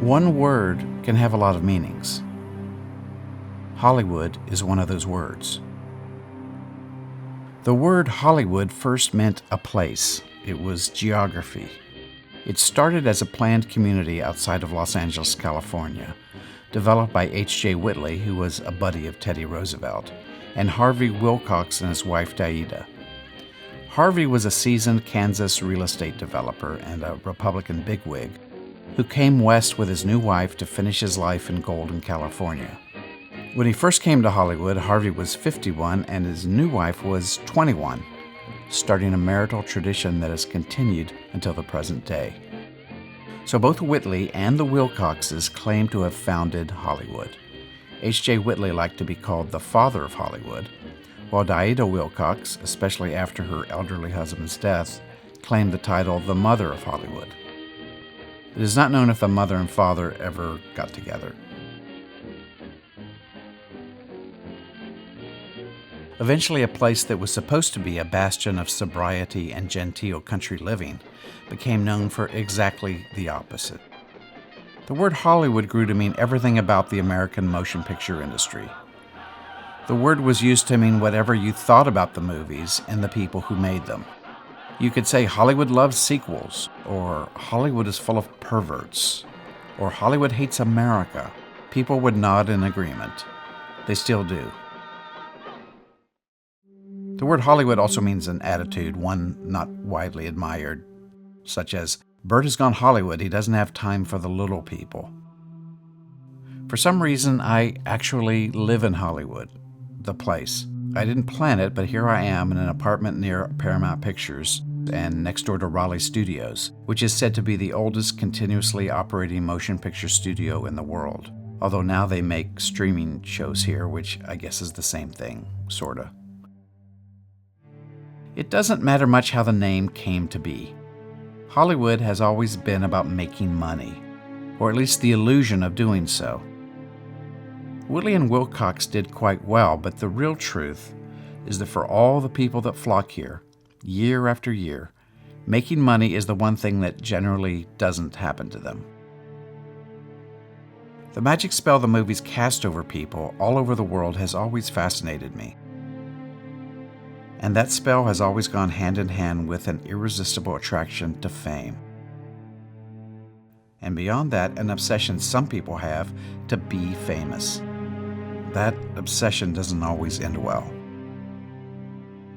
One word can have a lot of meanings. Hollywood is one of those words. The word Hollywood first meant a place. It was geography. It started as a planned community outside of Los Angeles, California, developed by H.J. Whitley, who was a buddy of Teddy Roosevelt, and Harvey Wilcox and his wife Daida. Harvey was a seasoned Kansas real estate developer and a Republican bigwig who came west with his new wife to finish his life in Golden, California. When he first came to Hollywood, Harvey was 51 and his new wife was 21, starting a marital tradition that has continued until the present day. So both Whitley and the Wilcoxes claim to have founded Hollywood. H.J. Whitley liked to be called the father of Hollywood, while Daida Wilcox, especially after her elderly husband's death, claimed the title the mother of Hollywood. It is not known if the mother and father ever got together. Eventually, a place that was supposed to be a bastion of sobriety and genteel country living became known for exactly the opposite. The word Hollywood grew to mean everything about the American motion picture industry. The word was used to mean whatever you thought about the movies and the people who made them. You could say Hollywood loves sequels, or Hollywood is full of perverts, or Hollywood hates America. People would nod in agreement. They still do. The word Hollywood also means an attitude, one not widely admired, such as, Bert has gone Hollywood, he doesn't have time for the little people. For some reason, I actually live in Hollywood, the place. I didn't plan it, but here I am in an apartment near Paramount Pictures and next door to Raleigh Studios, which is said to be the oldest continuously operating motion picture studio in the world. Although now they make streaming shows here, which I guess is the same thing, sorta. It doesn't matter much how the name came to be. Hollywood has always been about making money, or at least the illusion of doing so. Whitley and Wilcox did quite well, but the real truth is that for all the people that flock here, year after year, making money is the one thing that generally doesn't happen to them. The magic spell the movies cast over people all over the world has always fascinated me. And that spell has always gone hand in hand with an irresistible attraction to fame. And beyond that, an obsession some people have to be famous. That obsession doesn't always end well.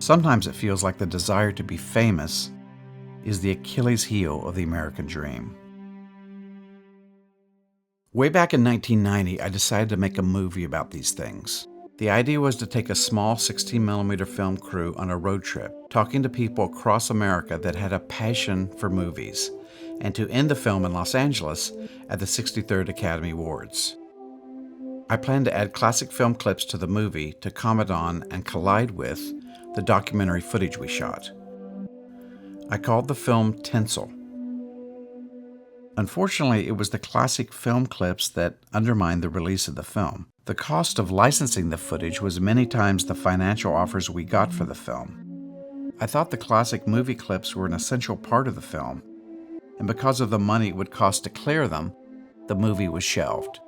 Sometimes it feels like the desire to be famous is the Achilles heel of the American dream. Way back in 1990, I decided to make a movie about these things. The idea was to take a small 16mm film crew on a road trip, talking to people across America that had a passion for movies, and to end the film in Los Angeles at the 63rd Academy Awards. I planned to add classic film clips to the movie to comment on and collide with the documentary footage we shot. I called the film TINSEL. Unfortunately, it was the classic film clips that undermined the release of the film. The cost of licensing the footage was many times the financial offers we got for the film. I thought the classic movie clips were an essential part of the film, and because of the money it would cost to clear them, the movie was shelved.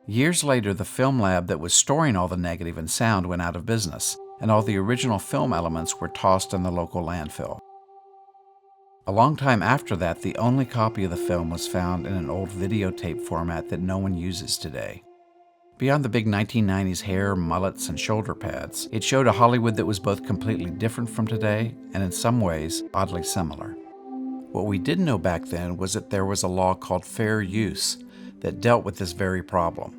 Years later, the film lab that was storing all the negative and sound went out of business, and all the original film elements were tossed in the local landfill. A long time after that, the only copy of the film was found in an old videotape format that no one uses today. Beyond the big 1990s hair, mullets, and shoulder pads, it showed a Hollywood that was both completely different from today and in some ways oddly similar. What we didn't know back then was that there was a law called fair use that dealt with this very problem.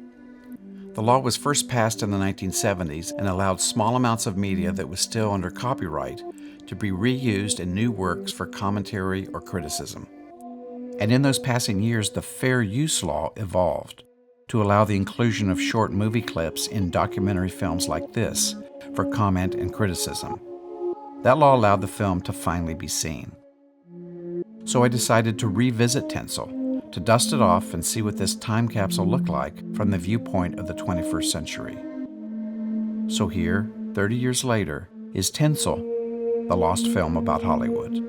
The law was first passed in the 1970s and allowed small amounts of media that was still under copyright to be reused in new works for commentary or criticism. And in those passing years, the fair use law evolved to allow the inclusion of short movie clips in documentary films like this for comment and criticism. That law allowed the film to finally be seen. So I decided to revisit TINSEL, to dust it off and see what this time capsule looked like from the viewpoint of the 21st century. So here, 30 years later, is TINSEL, the lost film about Hollywood.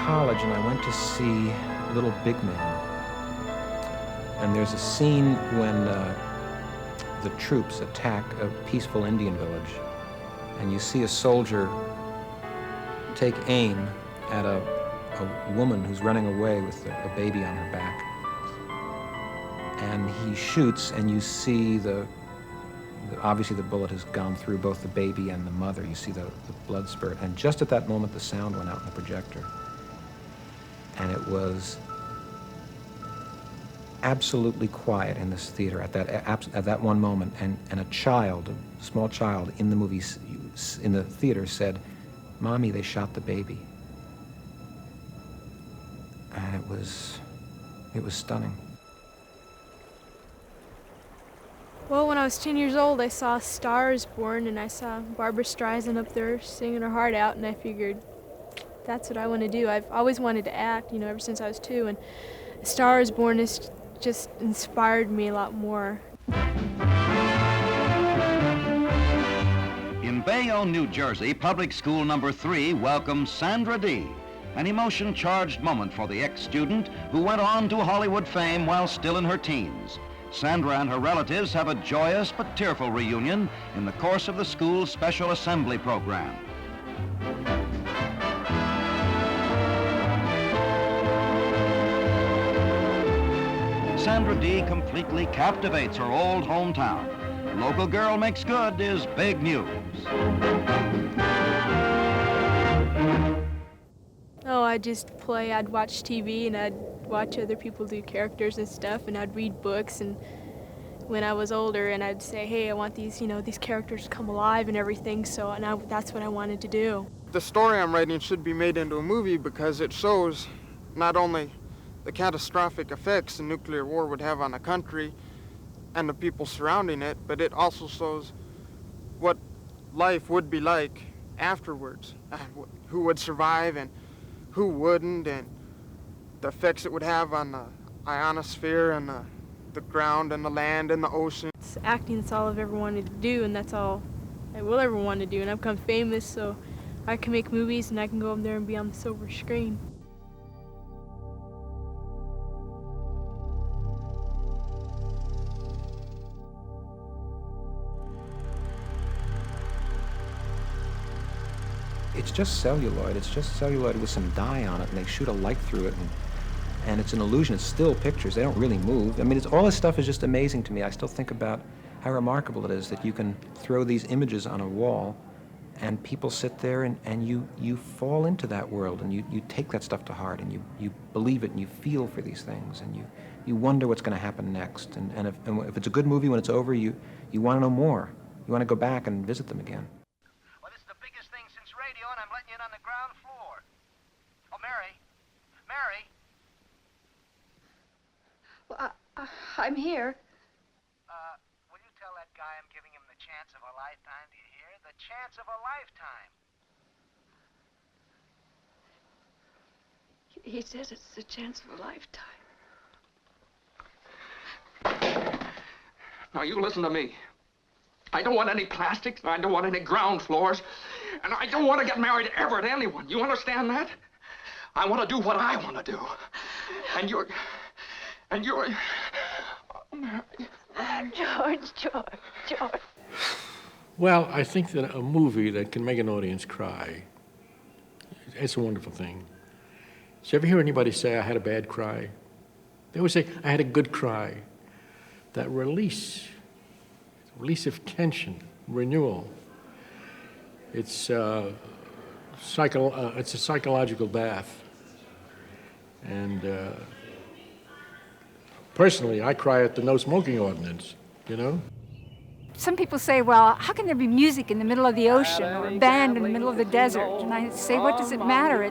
College, and I went to see Little Big Man. And there's a scene when the troops attack a peaceful Indian village, and you see a soldier take aim at a woman who's running away with a baby on her back. And he shoots, and you see obviously the bullet has gone through both the baby and the mother. You see the blood spurt, and just at that moment the sound went out in the projector. And it was absolutely quiet in this theater at that one moment, and a child, a small child in the movie, in the theater said, "Mommy, they shot the baby." And it was stunning. Well, when I was 10 years old, I saw Stars Born, and I saw Barbra Streisand up there singing her heart out, and I figured, that's what I want to do. I've always wanted to act, ever since I was 2, and A Star is Born has just inspired me a lot more. In Bayonne, New Jersey, public school number 3 welcomes Sandra Dee, an emotion-charged moment for the ex-student who went on to Hollywood fame while still in her teens. Sandra and her relatives have a joyous but tearful reunion in the course of the school's special assembly program. Sandra Dee completely captivates her old hometown. Local girl makes good is big news. Oh, I'd just play, I'd watch TV, and I'd watch other people do characters and stuff, and I'd read books, and when I was older, and I'd say, hey, I want these, these characters to come alive and everything, so that's what I wanted to do. The story I'm writing should be made into a movie because it shows not only the catastrophic effects a nuclear war would have on a country and the people surrounding it, but it also shows what life would be like afterwards, who would survive and who wouldn't, and the effects it would have on the ionosphere and the ground and the land and the ocean. It's acting, that's all I've ever wanted to do, and that's all I will ever want to do, and I've become famous, so I can make movies and I can go up there and be on the silver screen. It's just celluloid. It's just celluloid with some dye on it, and they shoot a light through it, and it's an illusion. It's still pictures. They don't really move. I mean, all this stuff is just amazing to me. I still think about how remarkable it is that you can throw these images on a wall, and people sit there, and you fall into that world, and you take that stuff to heart, and you believe it, and you feel for these things, and you wonder what's going to happen next. And if it's a good movie, when it's over, you want to know more. You want to go back and visit them again. And I'm letting you in on the ground floor. Oh, Mary. Mary. Well, I'm here. Will you tell that guy I'm giving him the chance of a lifetime? Do you hear? The chance of a lifetime. He says it's the chance of a lifetime. Now, you listen to me. I don't want any plastics, I don't want any ground floors, and I don't want to get married ever to anyone. You understand that? I want to do what I want to do. And you're... George. Well, I think that a movie that can make an audience cry, it's a wonderful thing. So you ever hear anybody say, I had a bad cry? They always say, I had a good cry. That release of tension, renewal. It's a psychological bath. And personally, I cry at the no smoking ordinance, some people say, well, how can there be music in the middle of the ocean or a band in the middle of the desert? And I say, what does it matter?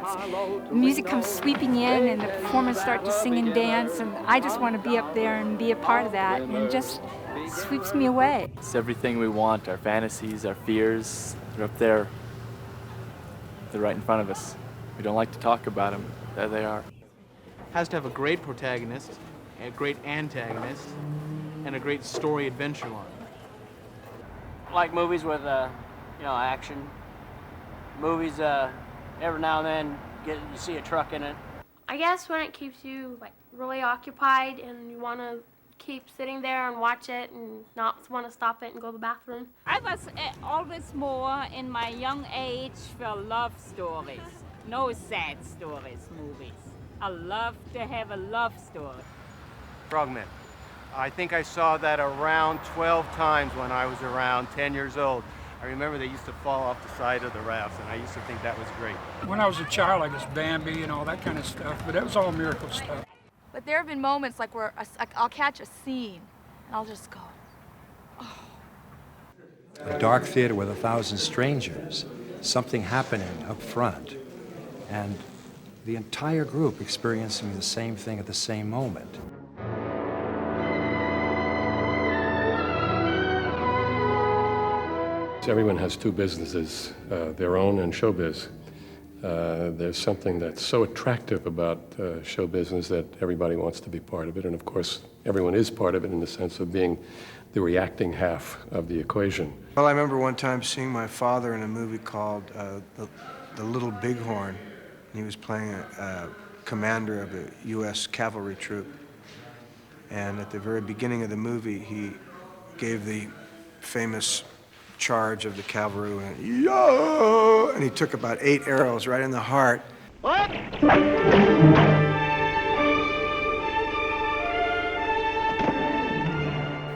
The music comes sweeping in and the performers start to sing and dance, and I just want to be up there and be a part of that, and it just sweeps me away. It's everything we want, our fantasies, our fears. They're up there. They're right in front of us. We don't like to talk about them. There they are. Has to have a great protagonist, a great antagonist, and a great story adventure line. I like movies with, action. Movies, every now and then, you see a truck in it. I guess when it keeps you, really occupied and you want to keep sitting there and watch it and not want to stop it and go to the bathroom. I was always more in my young age for love stories. No sad stories, movies. I love to have a love story. Frogmen. I think I saw that around 12 times when I was around 10 years old. I remember they used to fall off the side of the rafts, and I used to think that was great. When I was a child, I guess Bambi and all that kind of stuff, but it was all miracle stuff. But there have been moments where I'll catch a scene, and I'll just go, oh. A dark theater with 1,000 strangers, something happening up front, and the entire group experiencing the same thing at the same moment. Everyone has two businesses, their own and showbiz. There's something that's so attractive about show business that everybody wants to be part of it, and of course, everyone is part of it in the sense of being the reacting half of the equation. Well, I remember one time seeing my father in a movie called The Little Bighorn. He was playing a commander of a U.S. cavalry troop. And at the very beginning of the movie, he gave the famous charge of the cavalry, and yo! And he took about 8 arrows right in the heart. What?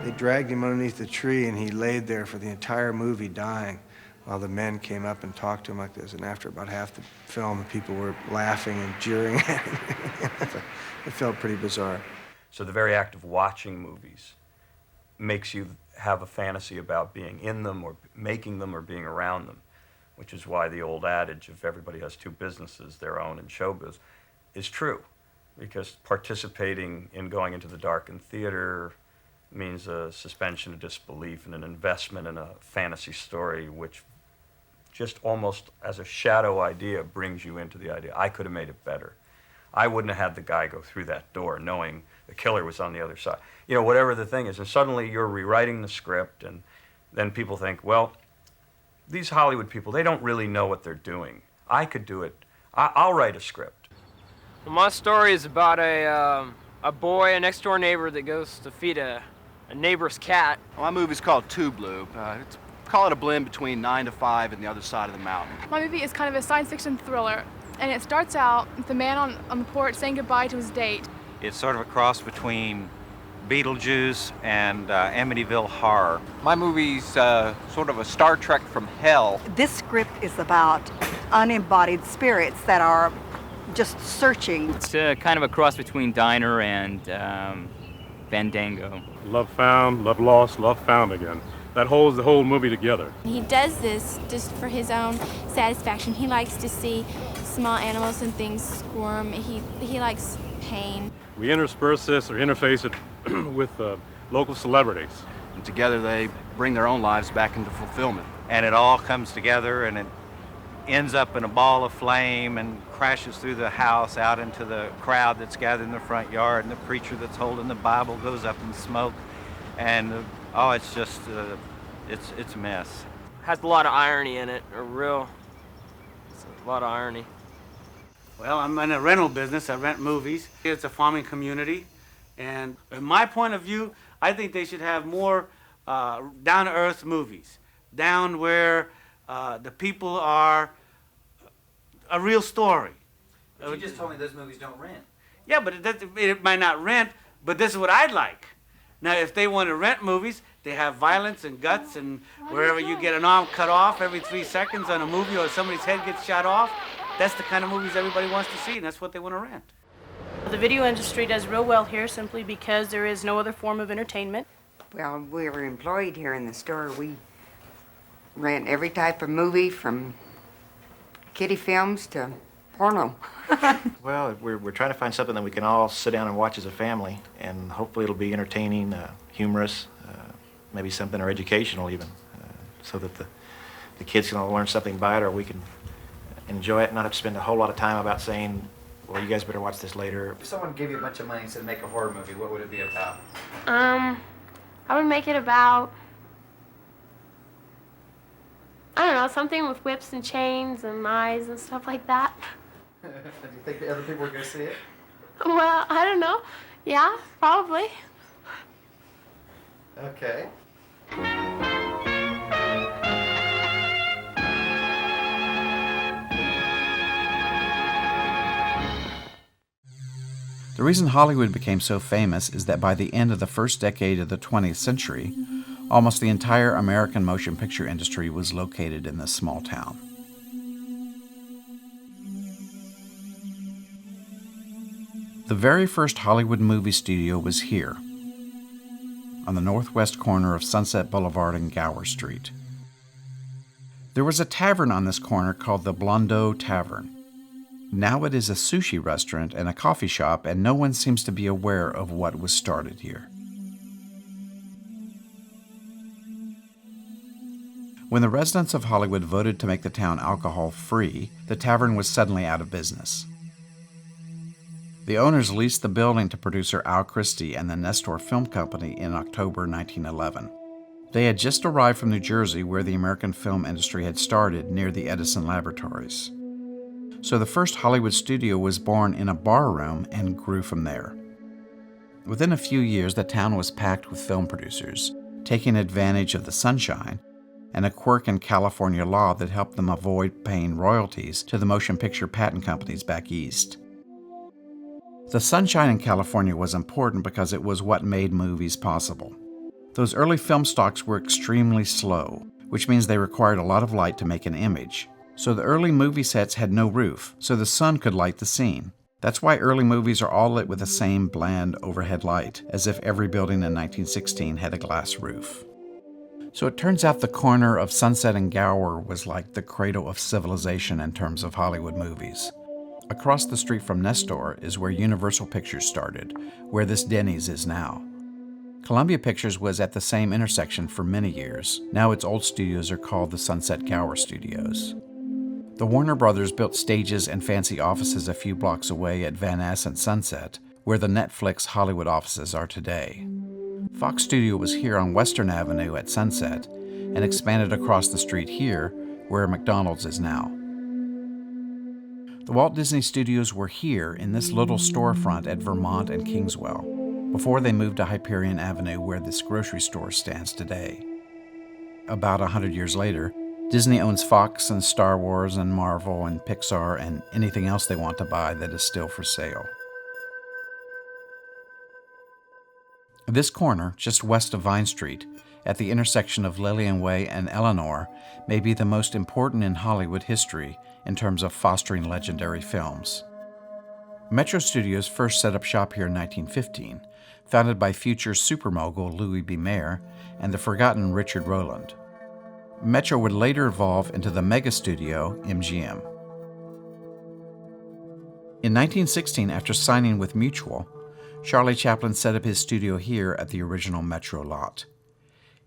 They dragged him underneath the tree, and he laid there for the entire movie dying while the men came up and talked to him like this. And after about half the film, the people were laughing and jeering at him. It felt pretty bizarre. So the very act of watching movies makes you have a fantasy about being in them or making them or being around them, which is why the old adage of everybody has two businesses, their own and showbiz, is true. Because participating in going into the darkened theater means a suspension of disbelief and an investment in a fantasy story which just almost as a shadow idea brings you into the idea. I could have made it better. I wouldn't have had the guy go through that door knowing the killer was on the other side. You know, whatever the thing is. And suddenly you're rewriting the script, and then people think, well, these Hollywood people, they don't really know what they're doing. I could do it. I'll write a script. Well, my story is about a boy, a next-door neighbor that goes to feed a neighbor's cat. Well, my movie's called Tube Loop. Call it a blend between 9 to 5 and the other side of the mountain. My movie is kind of a science fiction thriller, and it starts out with the man on the porch saying goodbye to his date. It's sort of a cross between Beetlejuice and Amityville Horror. My movie's sort of a Star Trek from hell. This script is about unembodied spirits that are just searching. It's kind of a cross between Diner and Fandango. Love found, love lost, love found again. That holds the whole movie together. He does this just for his own satisfaction. He likes to see small animals and things squirm. He likes pain. We intersperse this or interface it with local celebrities. And together they bring their own lives back into fulfillment. And it all comes together and it ends up in a ball of flame and crashes through the house out into the crowd that's gathered in the front yard, and the preacher that's holding the Bible goes up in smoke. And it's just, it's a mess. Has a lot of irony in it, it's a lot of irony. Well, I'm in a rental business. I rent movies. It's a farming community. And in my point of view, I think they should have more down-to-earth movies, down where the people are a real story. But you just told me those movies don't rent. Yeah, but it might not rent, but this is what I'd like. Now, if they want to rent movies, they have violence and guts, and wherever you get an arm cut off every 3 seconds on a movie or somebody's head gets shot off, that's the kind of movies everybody wants to see, and that's what they want to rent. The video industry does real well here simply because there is no other form of entertainment. Well, we were employed here in the store. We rent every type of movie from kiddie films to porno. Well, we're trying to find something that we can all sit down and watch as a family, and hopefully it'll be entertaining, humorous, maybe something or educational even, so that the kids can all learn something by it, or we can enjoy it and not have to spend a whole lot of time about saying, well, you guys better watch this later. If someone gave you a bunch of money and said make a horror movie, what would it be about? I would make it about, I don't know, something with whips and chains and eyes and stuff like that. Do you think the other people would go see it? Well, I don't know. Yeah, probably. Okay. The reason Hollywood became so famous is that by the end of the first decade of the 20th century, almost the entire American motion picture industry was located in this small town. The very first Hollywood movie studio was here, on the northwest corner of Sunset Boulevard and Gower Street. There was a tavern on this corner called the Blondeau Tavern. Now it is a sushi restaurant and a coffee shop, and no one seems to be aware of what was started here. When the residents of Hollywood voted to make the town alcohol-free, the tavern was suddenly out of business. The owners leased the building to producer Al Christie and the Nestor Film Company in October 1911. They had just arrived from New Jersey, where the American film industry had started near the Edison Laboratories. So the first Hollywood studio was born in a bar room and grew from there. Within a few years, the town was packed with film producers, taking advantage of the sunshine and a quirk in California law that helped them avoid paying royalties to the motion picture patent companies back east. The sunshine in California was important because it was what made movies possible. Those early film stocks were extremely slow, which means they required a lot of light to make an image. So the early movie sets had no roof, so the sun could light the scene. That's why early movies are all lit with the same bland overhead light, as if every building in 1916 had a glass roof. So it turns out the corner of Sunset and Gower was like the cradle of civilization in terms of Hollywood movies. Across the street from Nestor is where Universal Pictures started, where this Denny's is now. Columbia Pictures was at the same intersection for many years. Now its old studios are called the Sunset Gower Studios. The Warner Brothers built stages and fancy offices a few blocks away at Van Ness and Sunset, where the Netflix Hollywood offices are today. Fox Studio was here on Western Avenue at Sunset and expanded across the street here, where McDonald's is now. The Walt Disney Studios were here in this little storefront at Vermont and Kingswell, before they moved to Hyperion Avenue, where this grocery store stands today. About 100 years later, Disney owns Fox and Star Wars and Marvel and Pixar and anything else they want to buy that is still for sale. This corner, just west of Vine Street, at the intersection of Lillian Way and Eleanor, may be the most important in Hollywood history in terms of fostering legendary films. Metro Studios first set up shop here in 1915, founded by future supermogul Louis B. Mayer and the forgotten Richard Rowland. Metro would later evolve into the mega studio, MGM. In 1916, after signing with Mutual, Charlie Chaplin set up his studio here at the original Metro lot.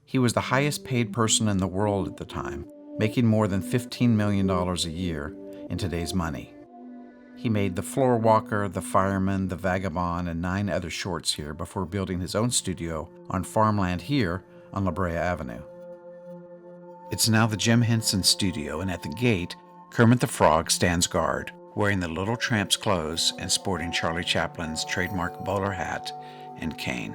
He was the highest paid person in the world at the time, making more than $15 million a year in today's money. He made The Floor Walker, The Fireman, The Vagabond, and 9 other shorts here before building his own studio on farmland here on La Brea Avenue. It's now the Jim Henson Studio, and at the gate, Kermit the Frog stands guard, wearing the Little Tramp's clothes and sporting Charlie Chaplin's trademark bowler hat and cane.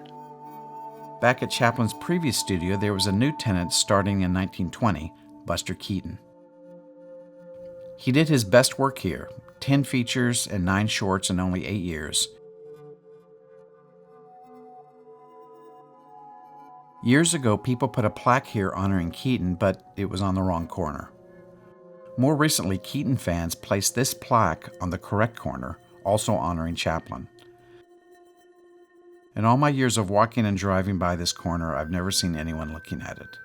Back at Chaplin's previous studio, there was a new tenant starting in 1920, Buster Keaton. He did his best work here, 10 features and 9 shorts in only 8 years. Years ago, people put a plaque here honoring Keaton, but it was on the wrong corner. More recently, Keaton fans placed this plaque on the correct corner, also honoring Chaplin. In all my years of walking and driving by this corner, I've never seen anyone looking at it.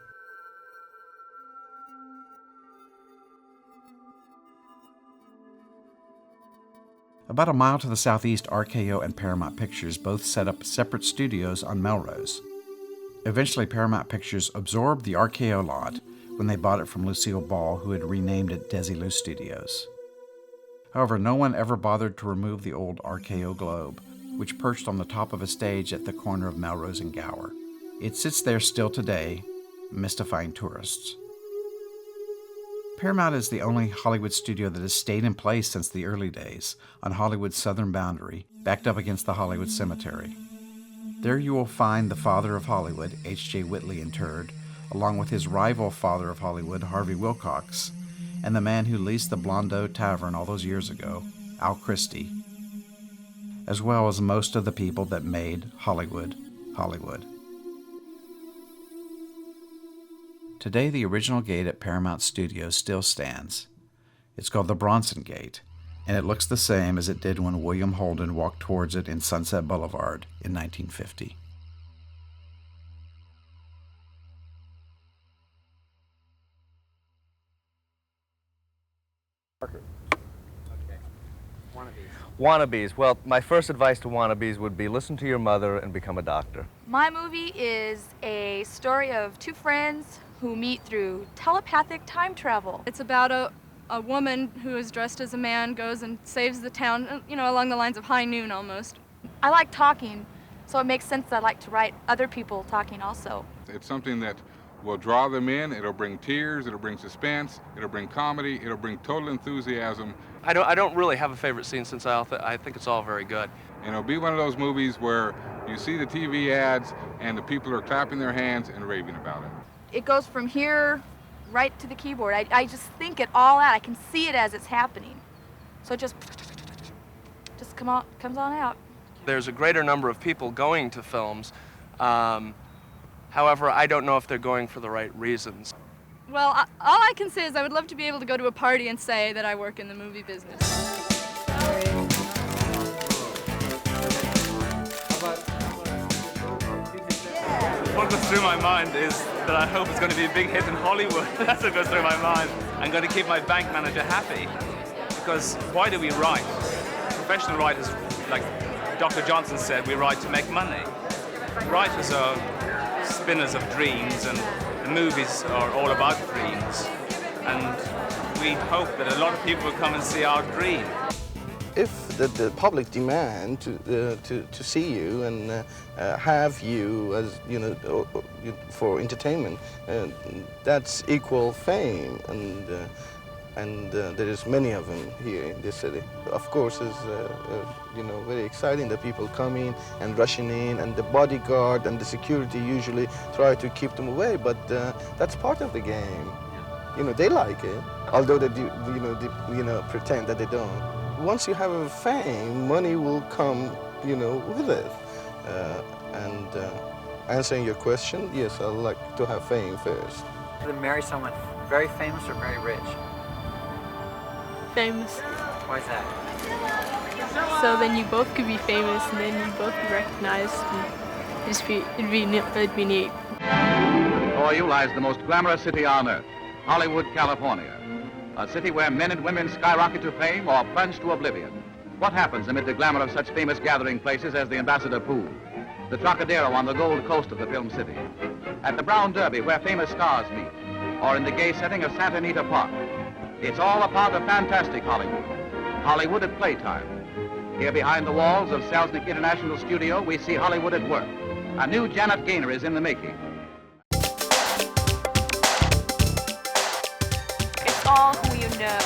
About a mile to the southeast, RKO and Paramount Pictures both set up separate studios on Melrose. Eventually, Paramount Pictures absorbed the RKO lot when they bought it from Lucille Ball, who had renamed it Desilu Studios. However, no one ever bothered to remove the old RKO Globe, which perched on the top of a stage at the corner of Melrose and Gower. It sits there still today, mystifying tourists. Paramount is the only Hollywood studio that has stayed in place since the early days, on Hollywood's southern boundary, backed up against the Hollywood Cemetery. There you will find the father of Hollywood, H.J. Whitley, interred, along with his rival father of Hollywood, Harvey Wilcox, and the man who leased the Blondeau Tavern all those years ago, Al Christie, as well as most of the people that made Hollywood, Hollywood. Today, the original gate at Paramount Studios still stands. It's called the Bronson Gate, and it looks the same as it did when William Holden walked towards it in Sunset Boulevard in 1950. Wannabes. Well, my first advice to wannabes would be listen to your mother and become a doctor. My movie is a story of two friends who meet through telepathic time travel. It's about a woman who is dressed as a man, goes and saves the town, you know, along the lines of High Noon almost. I like talking, so it makes sense that I like to write other people talking also. It's something that will draw them in. It'll bring tears, it'll bring suspense, it'll bring comedy, it'll bring total enthusiasm. I don't really have a favorite scene since I think it's all very good. And it'll be one of those movies where you see the TV ads and the people are clapping their hands and raving about it. It goes from here right to the keyboard. I just think it all out. I can see it as it's happening. So it just comes on out. There's a greater number of people going to films. However, I don't know if they're going for the right reasons. Well, all I can say is I would love to be able to go to a party and say that I work in the movie business. What goes through my mind is that I hope it's going to be a big hit in Hollywood. That's what goes through my mind. I'm going to keep my bank manager happy. Because why do we write? Professional writers, like Dr. Johnson said, we write to make money. Writers are spinners of dreams, and the movies are all about dreams. And we hope that a lot of people will come and see our dream. If the public demand to see you and have you as, you know, for entertainment, that's equal fame, and there is many of them here in this city. Of course, it's you know, very exciting that people come in and rushing in, and the bodyguard and the security usually try to keep them away, but that's part of the game. You know, they like it, although they do, you know, pretend that they don't. Once you have a fame, money will come, you know, with it. And answering your question, yes, I'd like to have fame first. To marry someone very famous or very rich? Famous. Why is that? So then you both could be famous and then you both be recognized. And it'd be neat. Before you lies the most glamorous city on earth, Hollywood, California. A city where men and women skyrocket to fame or plunge to oblivion. What happens amid the glamour of such famous gathering places as the Ambassador Pool, the Trocadero on the Gold Coast of the film city, at the Brown Derby where famous stars meet, or in the gay setting of Santa Anita Park? It's all a part of fantastic Hollywood. Hollywood at playtime. Here behind the walls of Selznick International Studio, we see Hollywood at work. A new Janet Gaynor is in the making. All who you know.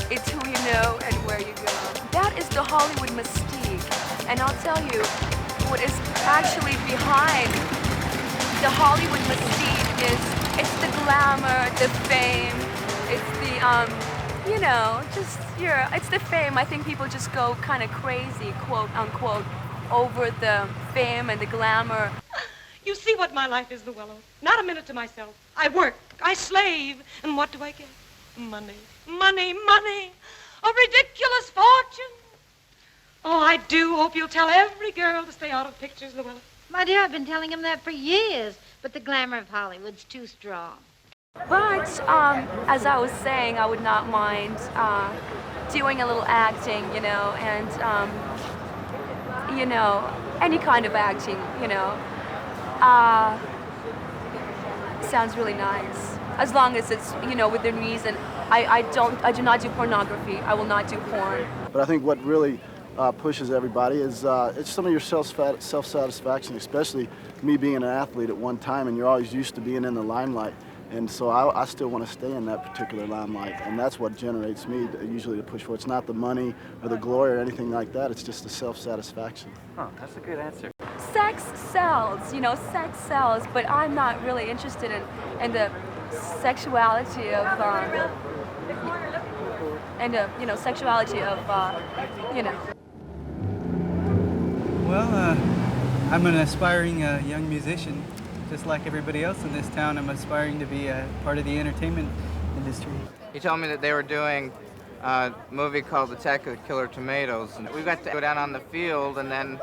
It's who you know and where you go. That is the Hollywood mystique. And I'll tell you what is actually behind the Hollywood mystique is it's the glamour, the fame, it's the, you know, just, it's the fame. I think people just go kind of crazy, quote unquote, over the fame and the glamour. You see what my life is, Llewellyn. Not a minute to myself. I work, I slave, and what do I get? Money, money, money, a ridiculous fortune. Oh, I do hope you'll tell every girl to stay out of pictures, Llewellyn. My dear, I've been telling him that for years, but the glamour of Hollywood's too strong. But as I was saying, I would not mind doing a little acting, you know, and you know, any kind of acting, you know. Sounds really nice, as long as it's, you know, within reason. I do not do pornography. I will not do porn. But I think what really pushes everybody is it's some of your self-satisfaction, especially me being an athlete at one time, and you're always used to being in the limelight. And so I still want to stay in that particular limelight, and that's what generates me usually to push for. It's not the money or the glory or anything like that. It's just the self-satisfaction. Oh, that's a good answer. Sex sells, you know, sex sells, but I'm not really interested in the sexuality of, you know, sexuality of, you know. Well, I'm an aspiring young musician. Just like everybody else in this town, I'm aspiring to be a part of the entertainment industry. He told me that they were doing a movie called Attack of the Killer Tomatoes. And we got to go down on the field and then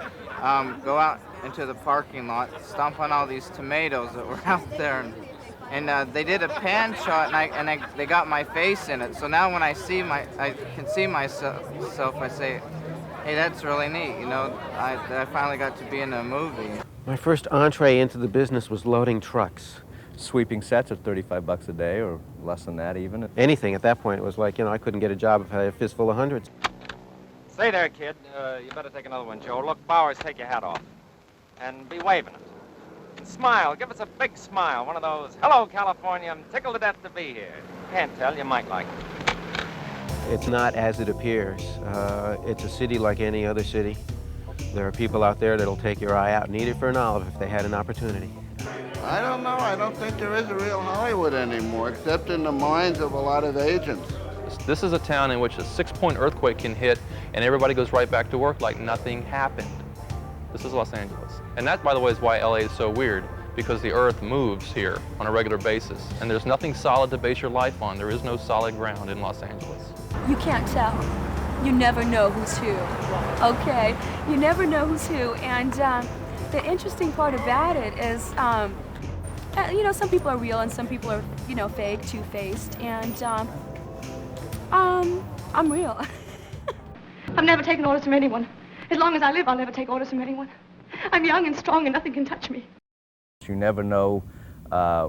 go out into the parking lot, stomp on all these tomatoes that were out there. And they did a pan shot, and they got my face in it. So now when I can see myself, I say, hey, that's really neat. You know, I finally got to be in a movie. My first entree into the business was loading trucks. Sweeping sets at $35 a day, or less than that even. Anything at that point. It was like, you know, I couldn't get a job if I had a fistful of hundreds. Say there, kid. You better take another one, Joe. Look, Bowers, take your hat off. And be waving it. And smile. Give us a big smile. One of those, hello, California, I'm tickled to death to be here. Can't tell. You might like it. It's not as it appears. It's a city like any other city. There are people out there that'll take your eye out and eat it for an olive if they had an opportunity. I don't know. I don't think there is a real Hollywood anymore, except in the minds of a lot of agents. This is a town in which a 6-point earthquake can hit and everybody goes right back to work like nothing happened. This is Los Angeles. And that, by the way, is why LA is so weird, because the earth moves here on a regular basis. And there's nothing solid to base your life on. There is no solid ground in Los Angeles. You can't tell. You never know who's who, okay? You never know who's who, and the interesting part about it is, you know, some people are real and some people are, you know, fake, two-faced, and I'm real. I've never taken orders from anyone. As long as I live, I'll never take orders from anyone. I'm young and strong and nothing can touch me. You never know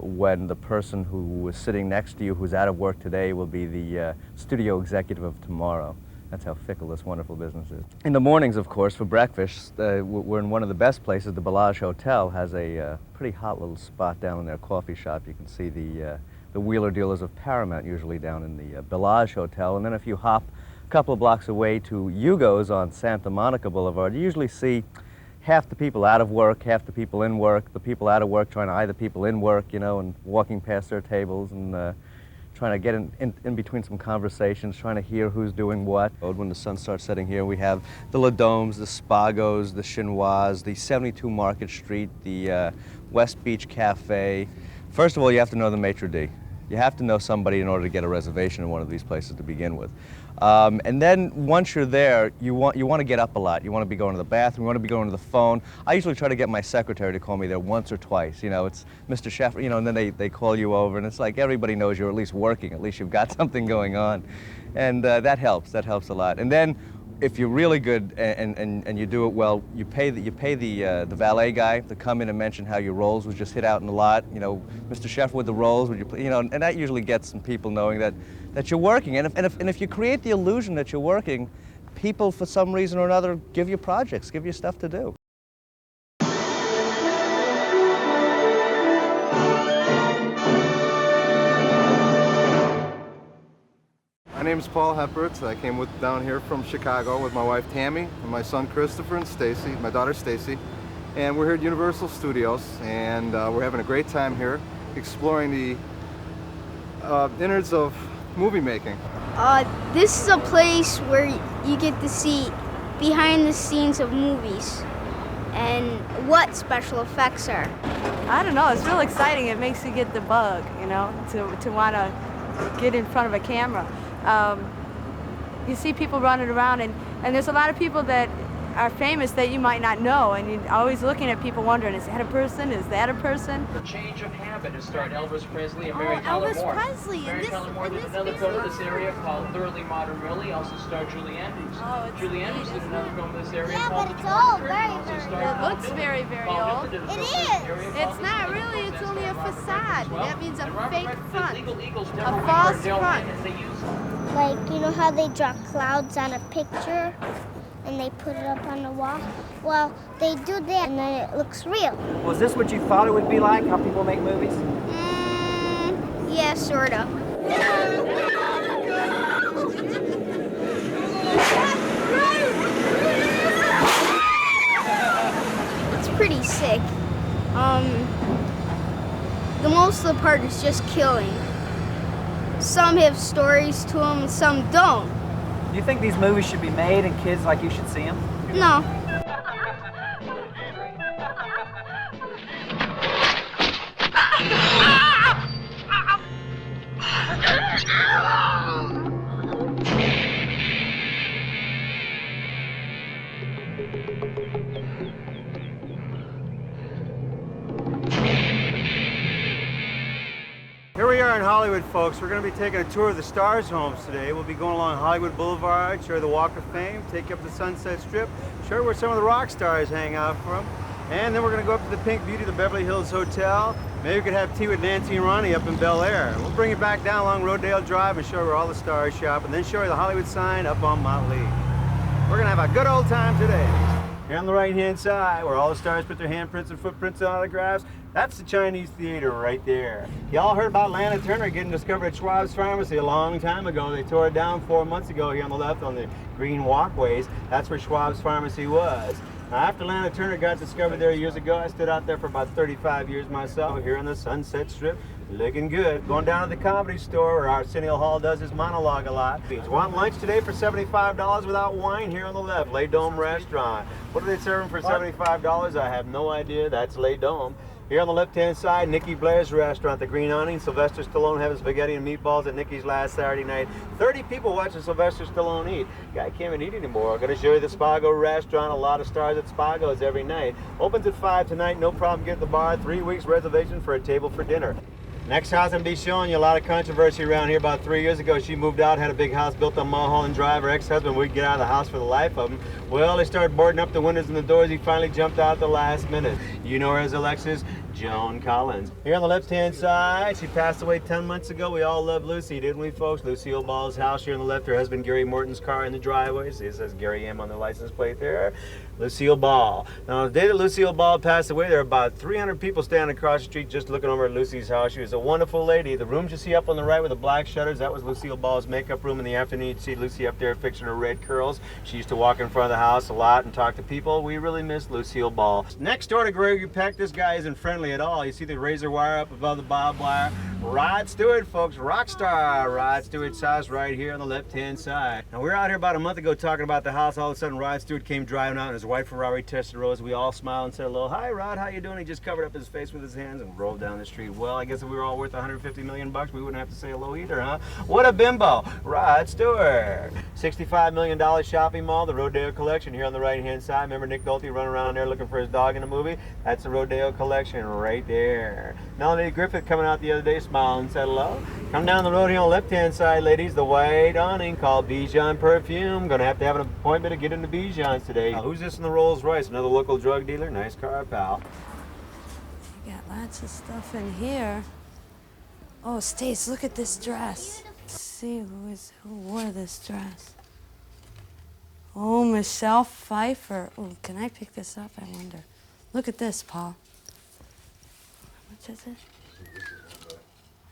when the person who was sitting next to you who's out of work today will be the studio executive of tomorrow. That's how fickle this wonderful business is. In the mornings, of course, for breakfast, we're in one of the best places. The Bellage Hotel has a pretty hot little spot down in their coffee shop. You can see the wheeler dealers of Paramount usually down in the Bellage Hotel. And then if you hop a couple of blocks away to Hugo's on Santa Monica Boulevard, you usually see half the people out of work, half the people in work, the people out of work trying to eye the people in work, you know, and walking past their tables and trying to get in between some conversations, trying to hear who's doing what. When the sun starts setting here, we have the Le Domes, the Spagos, the Chinois, the 72 Market Street, the West Beach Cafe. First of all, you have to know the maitre d'. You have to know somebody in order to get a reservation in one of these places to begin with. And then once you're there, you want to get up a lot. You want to be going to the bathroom, you want to be going to the phone. I usually try to get my secretary to call me there once or twice. You know, it's Mr. Sheffer, you know, and then they call you over, and it's like everybody knows you're at least working. At least you've got something going on. And that helps a lot. And then if you're really good and you do it well, you pay the valet guy to come in and mention how your rolls was just hit out in the lot. You know, Mr. Sheffer with the rolls, would you, you know, and that usually gets some people knowing that you're working. And if you create the illusion that you're working, people for some reason or another give you projects, give you stuff to do. My name's Paul Hepperts. I came down here from Chicago with my wife Tammy and my son Christopher and Stacy, my daughter Stacy. And we're here at Universal Studios, and we're having a great time here exploring the innards of movie making. This is a place where you get to see behind the scenes of movies and what special effects are. I don't know, it's real exciting. It makes you get the bug, you know, to want to get in front of a camera. you see people running around, and there's a lot of people that are famous that you might not know, and you're always looking at people wondering, is that a person? Is that a person? The change of habit has starred Elvis Presley and Mary Tyler Elvis Moore. Presley. Mary Tyler Moore did another film in this area called Thoroughly Modern Really, also starred Julie Andrews. Julie Andrews did another film in this area called but it's all very, It looks very, very old. It is. It's not really, it's only a facade. That means a fake front. A A false front. Like, you know how they draw clouds on a picture and they put it up on the wall? Well, they do that and then it looks real. Was this what you thought it would be like, how people make movies? Yeah, sort of. It's pretty sick. The most of the part is just killing. Some have stories to them and some don't. Do you think these movies should be made and kids like you should see them? No. Here we are in Hollywood, folks. We're going to be taking a tour of the Stars' homes today. We'll be going along Hollywood Boulevard, show you the Walk of Fame, take you up the Sunset Strip, show you where some of the rock stars hang out from, and then we're going to go up to the Pink Beauty, the Beverly Hills Hotel. Maybe we could have tea with Nancy and Ronnie up in Bel Air. We'll bring you back down along Rodale Drive and show you where all the stars shop, and then show you the Hollywood sign up on Motley. We're going to have a good old time today. Here on the right-hand side, where all the stars put their handprints and footprints and autographs, that's the Chinese Theater right there. Y'all heard about Lana Turner getting discovered at Schwab's Pharmacy a long time ago. They tore it down 4 months ago here on the left on the green walkways. That's where Schwab's Pharmacy was. Now, after Lana Turner got discovered there years ago, I stood out there for about 35 years myself here on the Sunset Strip. Looking good. Going down to the Comedy Store where Arsenio Hall does his monologue a lot. Want lunch today for $75 without wine here on the left. Les Dome Restaurant. What are they serving for $75? I have no idea. That's Les Dome. Here on the left-hand side, Nikki Blair's restaurant, the Green Awning. Sylvester Stallone having spaghetti and meatballs at Nikki's last Saturday night. 30 people watching Sylvester Stallone eat. Guy can't even eat anymore. I'm going to show you the Spago restaurant. A lot of stars at Spago's every night. Opens at 5 tonight. No problem getting the bar. 3 weeks reservation for a table for dinner. Next house I'm going to be showing you a lot of controversy around here. About 3 years ago, she moved out, had a big house built on Mulholland Drive. Her ex-husband wouldn't get out of the house for the life of him. Well, they started boarding up the windows and the doors. He finally jumped out at the last minute. You know her as Alexis? Joan Collins. Here on the left-hand side, she passed away 10 months ago. We all love Lucy, didn't we, folks? Lucille Ball's house here on the left. Her husband, Gary Morton's car in the driveway. See, it says Gary M on the license plate there. Lucille Ball. Now, on the day that Lucille Ball passed away, there were about 300 people standing across the street just looking over at Lucy's house. She was a wonderful lady. The rooms you see up on the right with the black shutters, that was Lucille Ball's makeup room. In the afternoon, you'd see Lucy up there fixing her red curls. She used to walk in front of the house a lot and talk to people. We really miss Lucille Ball. Next door to Gregory Peck, this guy isn't friendly at all. You see the razor wire up above the barbed wire. Rod Stewart, folks, rock star. Rod Stewart's house right here on the left-hand side. Now, we were out here about a month ago talking about the house. All of a sudden, Rod Stewart came driving out in his white Ferrari Testarossa. We all smiled and said hello. Hi, Rod, how you doing? He just covered up his face with his hands and rolled down the street. Well, I guess if we were all worth $150 million, we wouldn't have to say hello either, huh? What a bimbo. Rod Stewart. $65 million shopping mall, the Rodeo Collection here on the right-hand side. Remember Nick Nolte running around there looking for his dog in the movie? That's the Rodeo Collection right there. Melanie Griffith coming out the other day, smiling and said hello. Come down the road here on the left-hand side, ladies, the white awning called Bijan Perfume. Gonna have to have an appointment to get into Bijan's today. Now, who's this in the Rolls Royce? Another local drug dealer? Nice car, pal. You got lots of stuff in here. Oh, Stace, look at this dress. Let's see who wore this dress. Oh, Michelle Pfeiffer. Oh, can I pick this up? I wonder. Look at this, Paul. How much is it?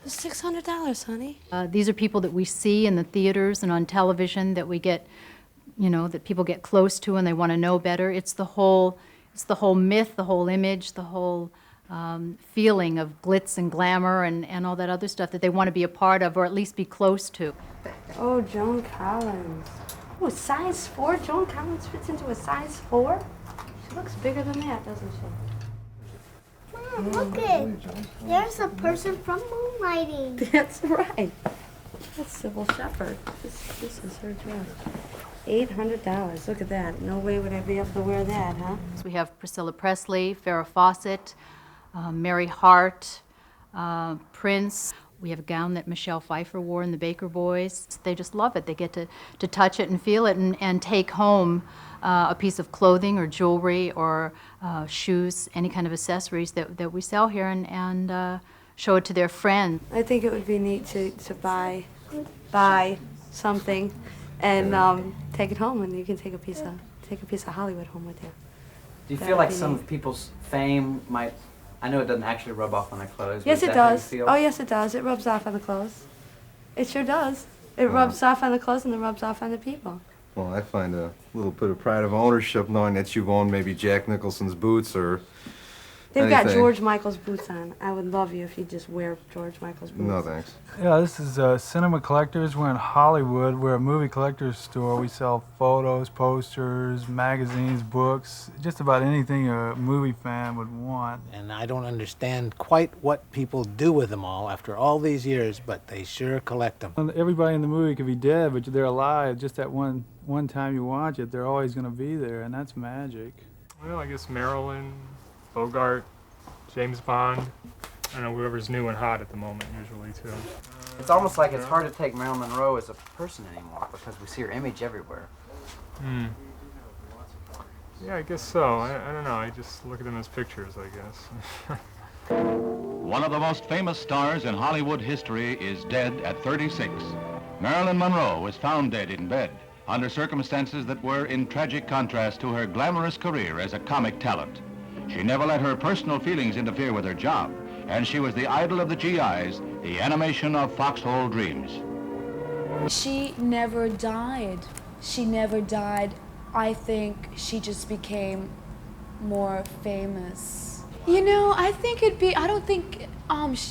It's $600, honey. These are people that we see in the theaters and on television that we get, you know, that people get close to and they want to know better. It's the whole myth, the whole image, the whole feeling of glitz and glamour and all that other stuff that they want to be a part of or at least be close to. Oh, Joan Collins. Oh, size 4? Joan Collins fits into a size 4? She looks bigger than that, doesn't she? Mom, look it. There's a person from Moonlighting. That's right. That's Sybil Shepherd. This is her dress. $800. Look at that. No way would I be able to wear that, huh? So we have Priscilla Presley, Farrah Fawcett, Mary Hart, Prince. We have a gown that Michelle Pfeiffer wore in the Baker Boys. They just love it. They get to touch it and feel it and take home a piece of clothing or jewelry or shoes, any kind of accessories that we sell here and show it to their friends. I think it would be neat to buy something and take it home, and you can take a piece of Hollywood home with you. Do you feel like some of people's fame might, I know it doesn't actually rub off on their clothes. Yes, but it is that how you does. feel? Oh, yes, it does. It rubs off on the clothes. It sure does. It rubs off on the clothes and it rubs off on the people. Well, I find a little bit of pride of ownership knowing that you've owned maybe Jack Nicholson's boots or They've got anything. George Michael's boots on. I would love you if you just wear George Michael's boots. No, thanks. Yeah, this is Cinema Collectors. We're in Hollywood. We're a movie collector's store. We sell photos, posters, magazines, books, just about anything a movie fan would want. And I don't understand quite what people do with them all after all these years, but they sure collect them. And everybody in the movie could be dead, but they're alive. Just that one time you watch it, they're always going to be there, and that's magic. Well, I guess Marilyn, Bogart, James Bond. I don't know, whoever's new and hot at the moment usually too. It's almost like it's hard to take Marilyn Monroe as a person anymore because we see her image everywhere. Yeah, I guess so. I don't know, I just look at them as pictures, I guess. One of the most famous stars in Hollywood history is dead at 36. Marilyn Monroe was found dead in bed under circumstances that were in tragic contrast to her glamorous career as a comic talent. She never let her personal feelings interfere with her job, and she was the idol of the GIs, the animation of foxhole dreams. She never died. She never died. I think she just became more famous. You know, I don't think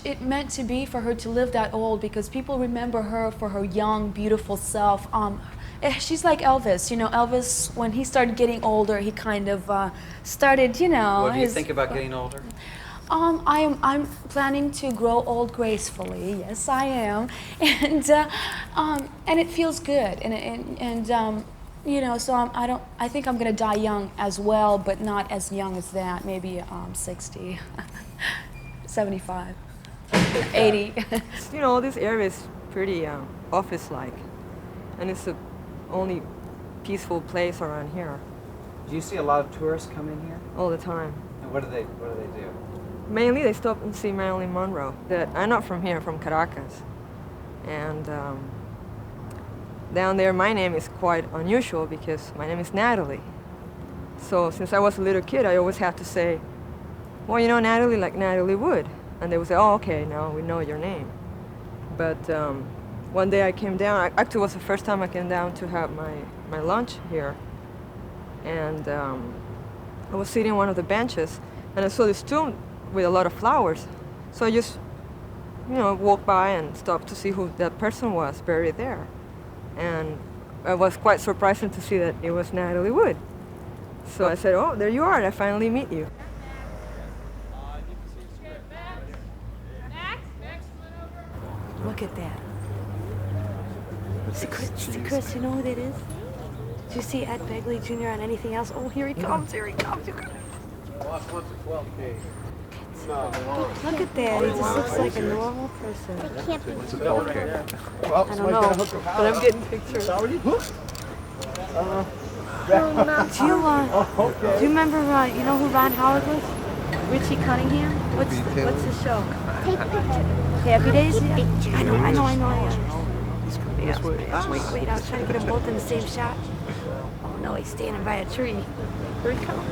it meant to be for her to live that old, because people remember her for her young, beautiful self. She's like Elvis. You know, Elvis, when he started getting older, he kind of started, you know. What do you think about getting older? I'm planning to grow old gracefully. Yes, I am, and it feels good. And you know, so I think I'm gonna die young as well, but not as young as that. Maybe 60, 75, 80. You know, this area is pretty office-like, and it's the only peaceful place around here. Do you see a lot of tourists come in here? All the time. And what do they do? Mainly they stop and see Marilyn Monroe. I'm not from here, I'm from Caracas. And down there my name is quite unusual because my name is Natalie. So since I was a little kid, I always have to say, well, you know, Natalie, like Natalie Wood. And they would say, oh, okay, now we know your name. But one day I came down, actually it was the first time I came down to have my lunch here. And I was sitting on one of the benches and I saw this tomb with a lot of flowers. So I just, you know, walked by and stopped to see who that person was buried there. And I was quite surprised to see that it was Natalie Wood. So I said, oh, there you are, I finally meet you. Look at that. See, Chris, you know who that is? Did you see Ed Begley Jr. on anything else? Oh, here he comes, here he comes. Look at that, he just looks like a normal person. What's a 12K? I don't know, but I'm getting pictures. Do you remember, you know who Ron Howard was? Richie Cunningham? What's the show? Happy Days? Yeah. I know. Yeah. Wait, I was trying to get them both in the same shot. Oh no, he's standing by a tree. Here he comes.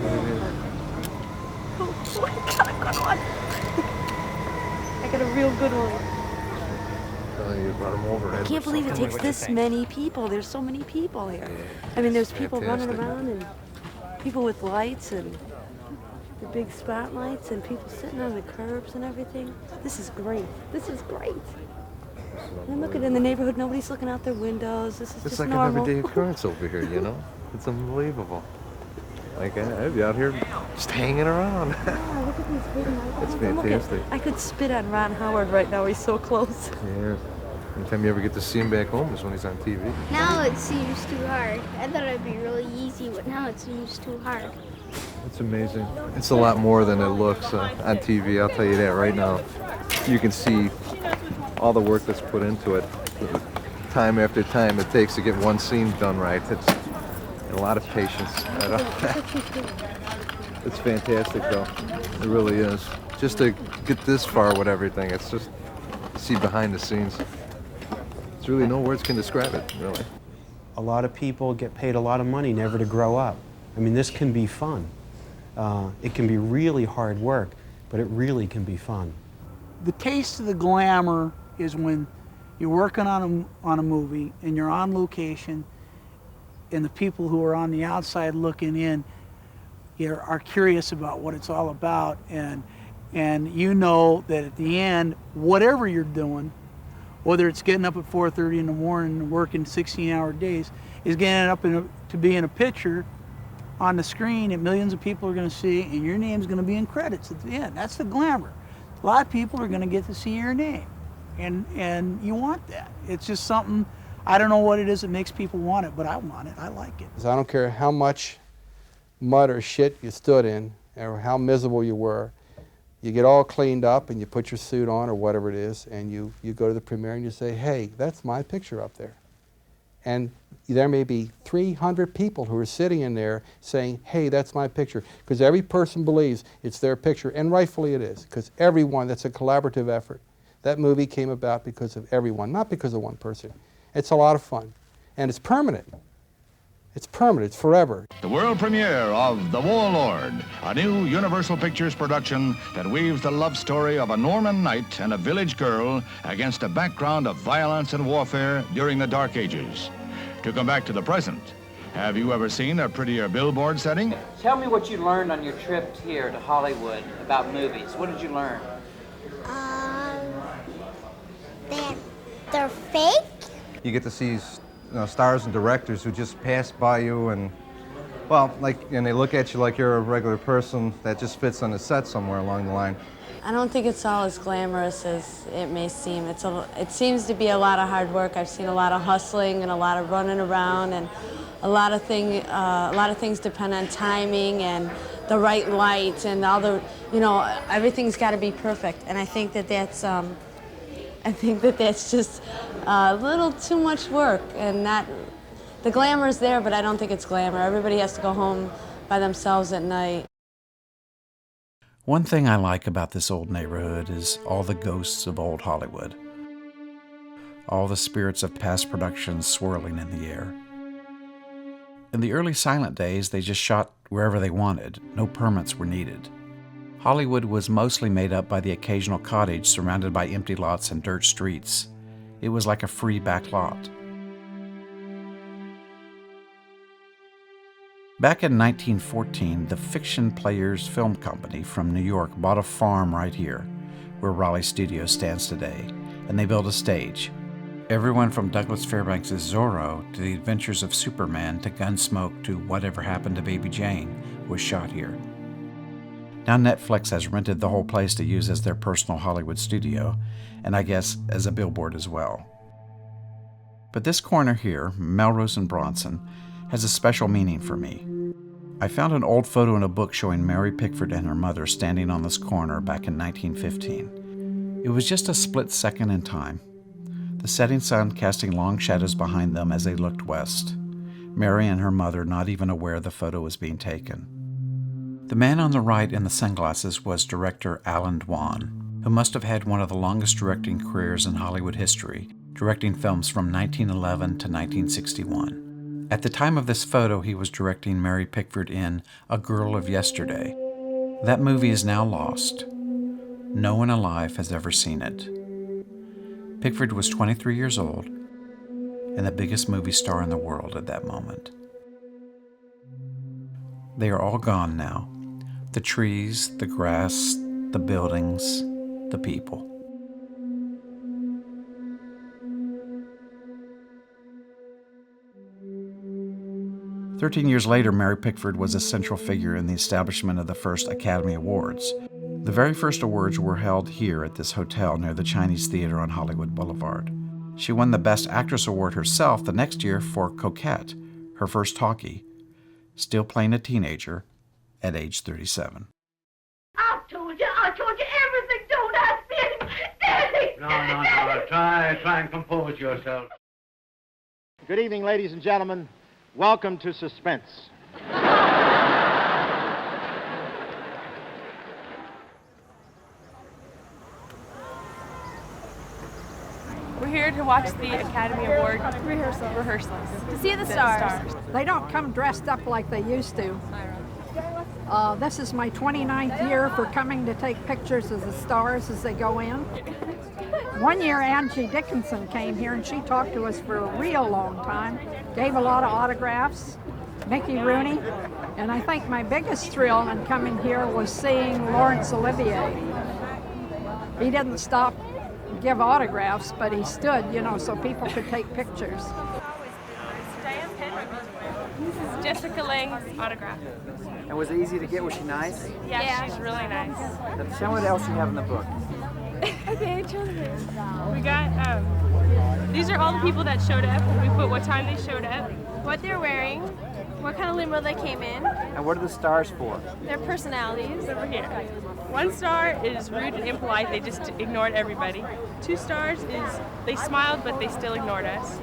Oh, I got a good one. I got a real good one. You brought him over. I can't believe it takes this many people. There's so many people here. I mean, there's people running around and people with lights and the big spotlights and people sitting on the curbs and everything. This is great. This is great. And look at in the neighborhood, nobody's looking out their windows. This is It's just like normal. an everyday occurrence over here, you know? It's unbelievable. Like, I'd be out here just hanging around. Yeah, look at these big lights. It's Look fantastic. I could spit on Ron Howard right now. He's so close. Yeah. Every time you ever get to see him back home is when he's on TV. Now it seems too hard. I thought it'd be really easy, but now it seems too hard. It's amazing. It's a lot more than it looks on TV, I'll tell you that right now. You can see all the work that's put into it. Time after time it takes to get one scene done right. It's a lot of patience. It's fantastic though. It really is. Just to get this far with everything, it's just see behind the scenes. There's really no words can describe it, really. A lot of people get paid a lot of money never to grow up. I mean, this can be fun. It can be really hard work, but it really can be fun. The taste of the glamour is when you're working on a movie and you're on location and the people who are on the outside looking in are curious about what it's all about, and you know that at the end, whatever you're doing, whether it's getting up at 4:30 in the morning and working 16-hour days, is getting up to be in a picture on the screen that millions of people are going to see, and your name's going to be in credits at the end. That's the glamour. A lot of people are going to get to see your name, and you want that. It's just something, I don't know what it is that makes people want it, but I want it. I like it. I don't care how much mud or shit you stood in, or how miserable you were. You get all cleaned up and you put your suit on or whatever it is, and you go to the premiere and you say, hey, that's my picture up there. And there may be 300 people who are sitting in there saying, hey, that's my picture. Because every person believes it's their picture, and rightfully it is, because everyone, that's a collaborative effort. That movie came about because of everyone, not because of one person. It's a lot of fun, and it's permanent. It's permanent, it's forever. The world premiere of The Warlord, a new Universal Pictures production that weaves the love story of a Norman knight and a village girl against a background of violence and warfare during the Dark Ages. To come back to the present, have you ever seen a prettier billboard setting? Tell me what you learned on your trip here to Hollywood about movies. What did you learn? That they're fake. You get to see stars and directors who just pass by you and, well, and they look at you like you're a regular person that just fits on a set somewhere along the line. I don't think it's all as glamorous as it may seem. It seems to be a lot of hard work. I've seen a lot of hustling and a lot of running around, and a lot of things depend on timing and the right light and all the, everything's got to be perfect. And I think that that's just a little too much work, and the glamour's there, but I don't think it's glamour. Everybody has to go home by themselves at night. One thing I like about this old neighborhood is all the ghosts of old Hollywood. All the spirits of past productions swirling in the air. In the early silent days, they just shot wherever they wanted. No permits were needed. Hollywood was mostly made up by the occasional cottage surrounded by empty lots and dirt streets. It was like a free back lot. Back in 1914, the Fiction Players Film Company from New York bought a farm right here, where Raleigh Studios stands today, and they built a stage. Everyone from Douglas Fairbanks' Zorro to the Adventures of Superman to Gunsmoke to Whatever Happened to Baby Jane was shot here. Now Netflix has rented the whole place to use as their personal Hollywood studio, and I guess as a billboard as well. But this corner here, Melrose and Bronson, has a special meaning for me. I found an old photo in a book showing Mary Pickford and her mother standing on this corner back in 1915. It was just a split second in time. The setting sun casting long shadows behind them as they looked west. Mary and her mother not even aware the photo was being taken. The man on the right in the sunglasses was director Alan Dwan, who must have had one of the longest directing careers in Hollywood history, directing films from 1911 to 1961. At the time of this photo, he was directing Mary Pickford in A Girl of Yesterday. That movie is now lost. No one alive has ever seen it. Pickford was 23 years old and the biggest movie star in the world at that moment. They are all gone now. The trees, the grass, the buildings, the people. "13 years later, Mary Pickford was a central figure in the establishment of the first Academy Awards. The very first awards were held here at this hotel near the Chinese Theater on Hollywood Boulevard. She won the Best Actress Award herself the next year for Coquette, her first talkie, still playing a teenager at age 37. I told you everything. Don't ask me anything. No. Try and compose yourself. Good evening, ladies and gentlemen. Welcome to Suspense. We're here to watch the Academy Award rehearsals. To see the stars. They don't come dressed up like they used to. This is my 29th year for coming to take pictures of the stars as they go in. One year Angie Dickinson came here and she talked to us for a real long time, gave a lot of autographs, Mickey Rooney, and I think my biggest thrill in coming here was seeing Laurence Olivier. He didn't stop and give autographs, but he stood, you know, so people could take pictures. This is Jessica Lange's autograph. And was it easy to get? Was she nice? Yeah, she's really nice. Show me what else you have in the book. Okay, show them. We got, these are all the people that showed up. We put what time they showed up, what they're wearing, what kind of limo they came in, And what are the stars for? their personalities. Over here. 1 star is rude and impolite, they just ignored everybody. 2 stars is they smiled but they still ignored us.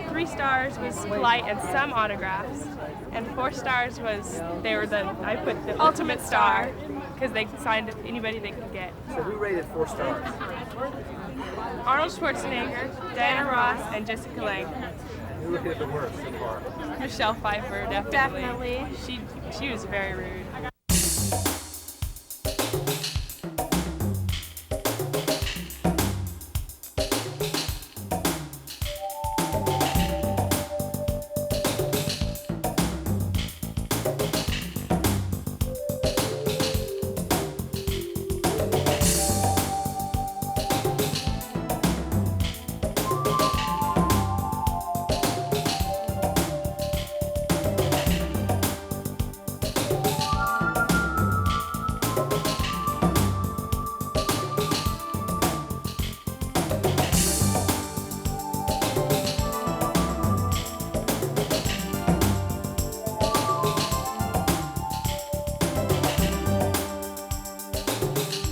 3 stars was polite and some autographs. And 4 stars was I put the ultimate star because they signed anybody they could get. So who rated 4 stars? Arnold Schwarzenegger, Diana Ross, and Jessica Lange. Who rated the worst so far? Michelle Pfeiffer, definitely. She was very rude.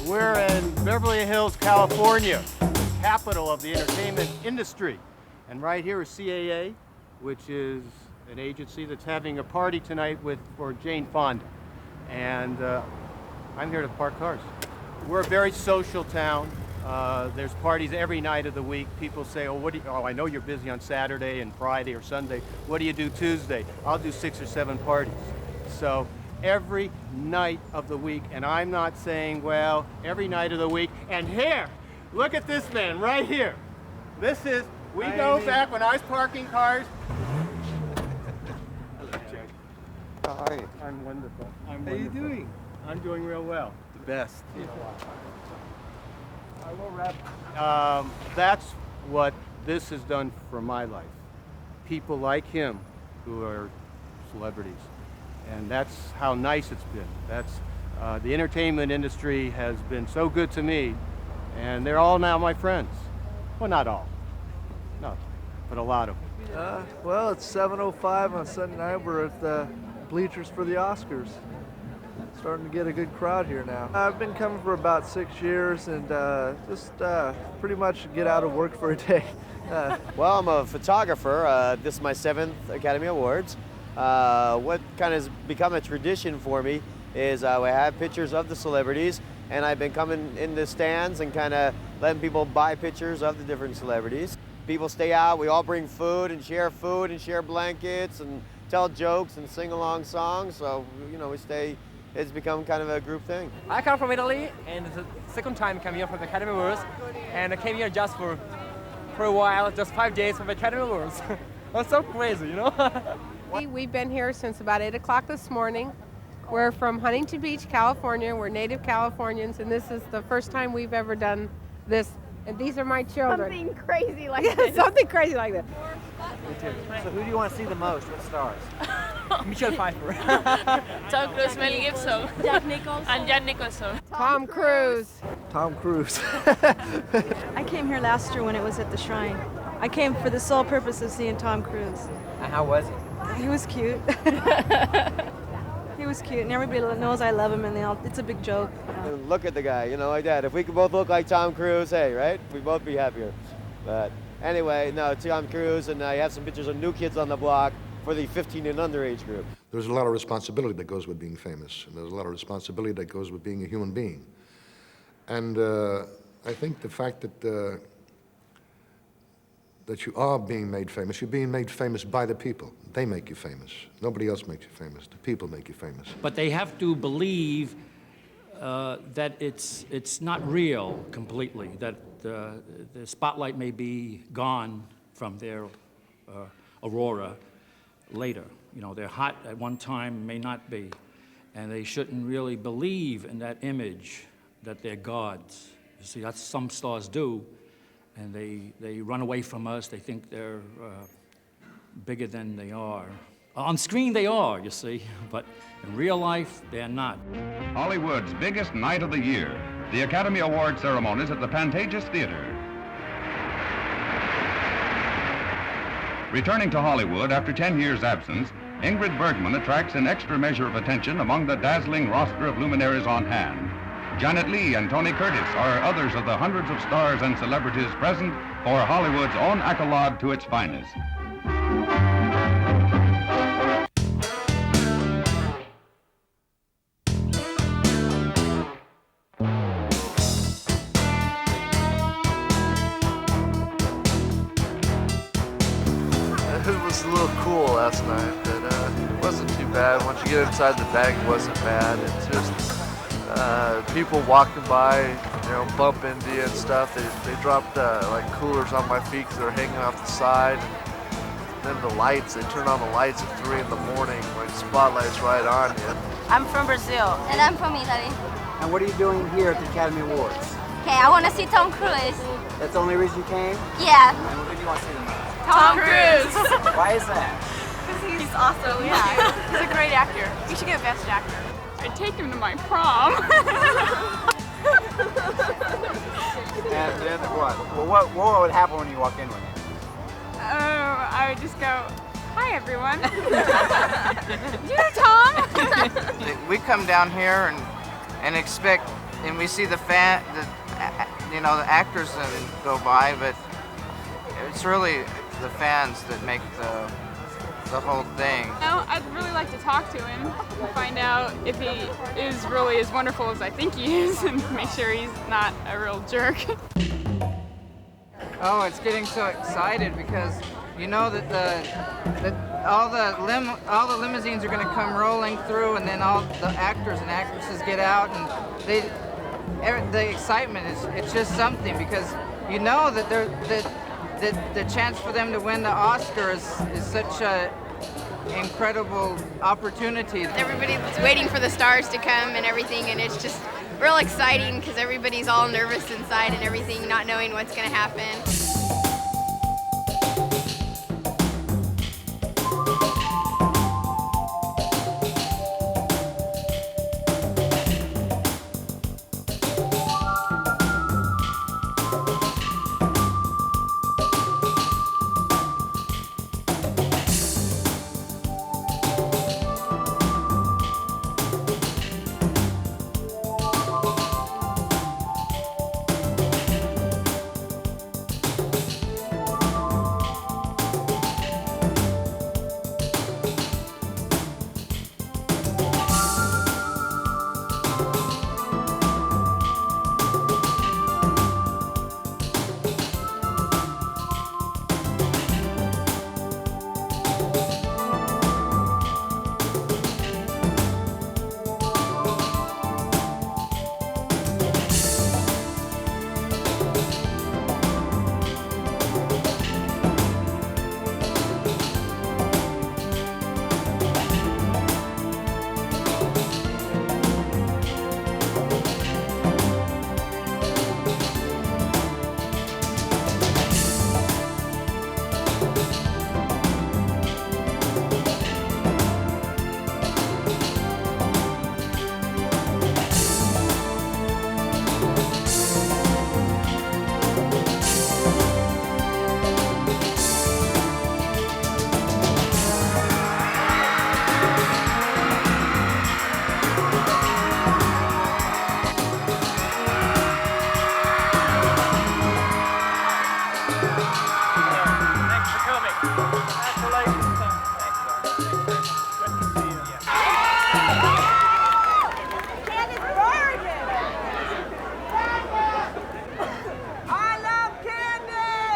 We're in Beverly Hills, California, the capital of the entertainment industry. And right here is CAA, which is an agency that's having a party tonight for Jane Fonda. And I'm here to park cars. We're a very social town. There's parties every night of the week. People say, oh, I know you're busy on Saturday and Friday or Sunday. What do you do Tuesday? I'll do 6 or 7 parties. So every night of the week, and I'm not saying, well, every night of the week. And here, look at this man right here. This is, we go back when I was parking cars. Hi. I'm wonderful. How are you doing? I'm doing real well. The best. I will wrap. That's what this has done for my life. People like him who are celebrities. And that's how nice it's been. That's the entertainment industry has been so good to me, and they're all now my friends. Well, not all, no, but a lot of them. Well, it's 7:05 on Sunday night. We're at the bleachers for the Oscars. Starting to get a good crowd here now. I've been coming for about 6 years, and just pretty much get out of work for a day. Well, I'm a photographer. This is my 7th Academy Awards. What kind of has become a tradition for me is we have pictures of the celebrities, and I've been coming in the stands and kind of letting people buy pictures of the different celebrities. People stay out, we all bring food and share blankets and tell jokes and sing along songs, so you know, it's become kind of a group thing. I come from Italy, and it's the second time coming here for the Academy Awards, and I came here just for a while, just 5 days for the Academy Awards. That's so crazy, you know? We've been here since about 8 o'clock this morning. We're from Huntington Beach, California. We're native Californians, and this is the first time we've ever done this. And these are my children. Something crazy like this. Something crazy like that. Me too. So who do you want to see the most? What stars? Michelle Pfeiffer. Tom Cruise, Mel Gibson, Jack Nicholson, and Jack Nicholson. Tom Cruise. Tom Cruise. I came here last year when it was at the Shrine. I came for the sole purpose of seeing Tom Cruise. And how was he? He was cute. He was cute, and everybody knows I love him, and it's a big joke. Look at the guy, you know, like that. If we could both look like Tom Cruise, hey, right? We'd both be happier. But anyway, no, Tom Cruise, and I have some pictures of New Kids on the Block for the 15 and under age group. There's a lot of responsibility that goes with being famous, and there's a lot of responsibility that goes with being a human being. And I think the fact that you are being made famous, you're being made famous by the people. They make you famous. Nobody else makes you famous. The people make you famous. But they have to believe that it's not real completely, that the spotlight may be gone from their aurora later. You know, they're hot at one time, may not be. And they shouldn't really believe in that image that they're gods. You see, that's some stars do. And they run away from us. They think they're bigger than they are. On screen they are, you see, but in real life, they're not. Hollywood's biggest night of the year, the Academy Award ceremonies at the Pantages Theater. Returning to Hollywood after 10 years' absence, Ingrid Bergman attracts an extra measure of attention among the dazzling roster of luminaries on hand. Janet Leigh and Tony Curtis are others of the hundreds of stars and celebrities present for Hollywood's own accolade to its finest. It was a little cool last night, but it wasn't too bad. Once you get inside the bag, it wasn't bad. It's just people walking by, you know, bump into you and stuff. They dropped like coolers on my feet because they're hanging off the side. And then the lights, they turn on the lights at 3 in the morning when the spotlight's right on you. I'm from Brazil. And I'm from Italy. And what are you doing here at the Academy Awards? Okay, I want to see Tom Cruise. That's the only reason you came? Yeah. And what did you want to see the most? Tom Cruise. Why is that? Because he's awesome. Yeah, he's a great actor. You should get Best Actor. I'd take him to my prom. And then what? Well, what would happen when you walk in with him? Oh, I would just go, hi everyone. You know Tom? We come down here and expect, and we see the actors that go by, but it's really the fans that make the whole thing. No, I'd really like to talk to him and find out if he is really as wonderful as I think he is, and make sure he's not a real jerk. Oh, it's getting so excited because you know that all the limousines are going to come rolling through, and then all the actors and actresses get out, and the excitement it's just something, because you know that the chance for them to win the Oscar is such a incredible opportunity. Everybody was waiting for the stars to come and everything, and it's just real exciting because everybody's all nervous inside and everything, not knowing what's going to happen.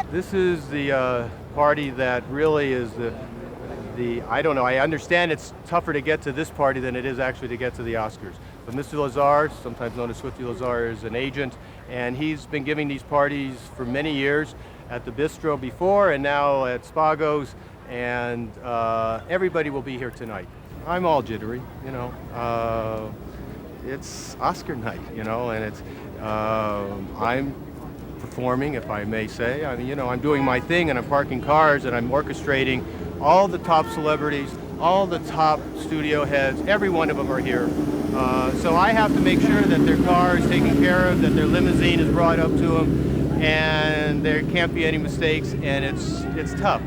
This is the party that really is I don't know, I understand it's tougher to get to this party than it is actually to get to the Oscars. But Mr. Lazar, sometimes known as Swifty Lazar, is an agent, and he's been giving these parties for many years at the Bistro before and now at Spago's, and everybody will be here tonight. I'm all jittery, you know. It's Oscar night, you know, and it's, I'm performing, if I may say. I mean, you know, I'm doing my thing and I'm parking cars and I'm orchestrating all the top celebrities, all the top studio heads, every one of them are here. So I have to make sure that their car is taken care of, that their limousine is brought up to them, and there can't be any mistakes, and it's tough.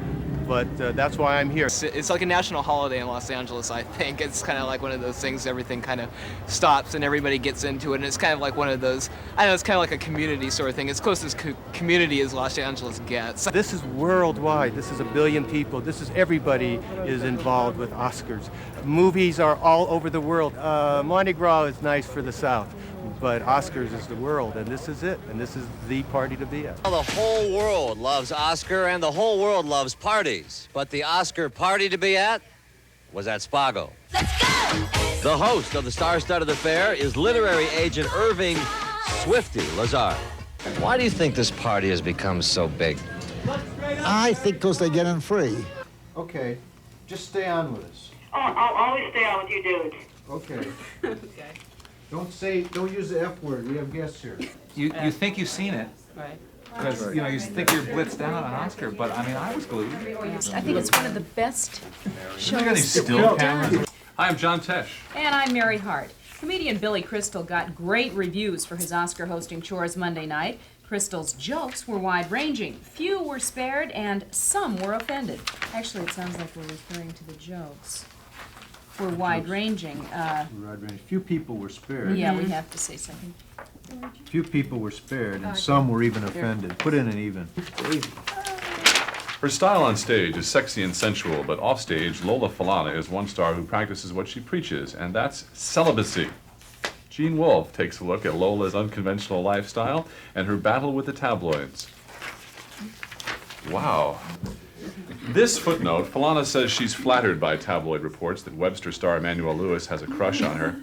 But that's why I'm here. It's like a national holiday in Los Angeles, I think. It's kind of like one of those things, everything kind of stops and everybody gets into it, and it's kind of like one of those, I know, it's kind of like a community sort of thing. It's close as community as Los Angeles gets. This is worldwide. This is 1 billion people. This is everybody is involved with Oscars. Movies are all over the world. Mardi Gras is nice for the South, but Oscars is the world, and this is it, and this is the party to be at. The whole world loves Oscar, and the whole world loves parties. But the Oscar party to be at was at Spago. Let's go! The host of the star-studded affair is literary agent Irving Swifty Lazar. Why do you think this party has become so big? I think because they get in free. Okay, just stay on with us. Oh, I'll always stay on with you dudes. Okay. Don't use the F word. We have guests here. You think you've seen it. Right. Because, you know, you think you're blitzed out on Oscar, but I mean, I was glued. I think it's one of the best shows got any that still we've cameras? done. Hi, I'm John Tesh. And I'm Mary Hart. Comedian Billy Crystal got great reviews for his Oscar hosting chores Monday night. Crystal's jokes were wide-ranging. Few were spared, and some were offended. Actually, it sounds like we're referring to the jokes. Were wide-ranging. Wide-ranging. Few people were spared. Yeah, we have to say something. Few people were spared, and some were even offended. Put in an even. Her style on stage is sexy and sensual, but offstage, Lola Falana is one star who practices what she preaches, and that's celibacy. Gene Wolfe takes a look at Lola's unconventional lifestyle and her battle with the tabloids. Wow. This footnote, Falana says she's flattered by tabloid reports that Webster star Emmanuel Lewis has a crush on her.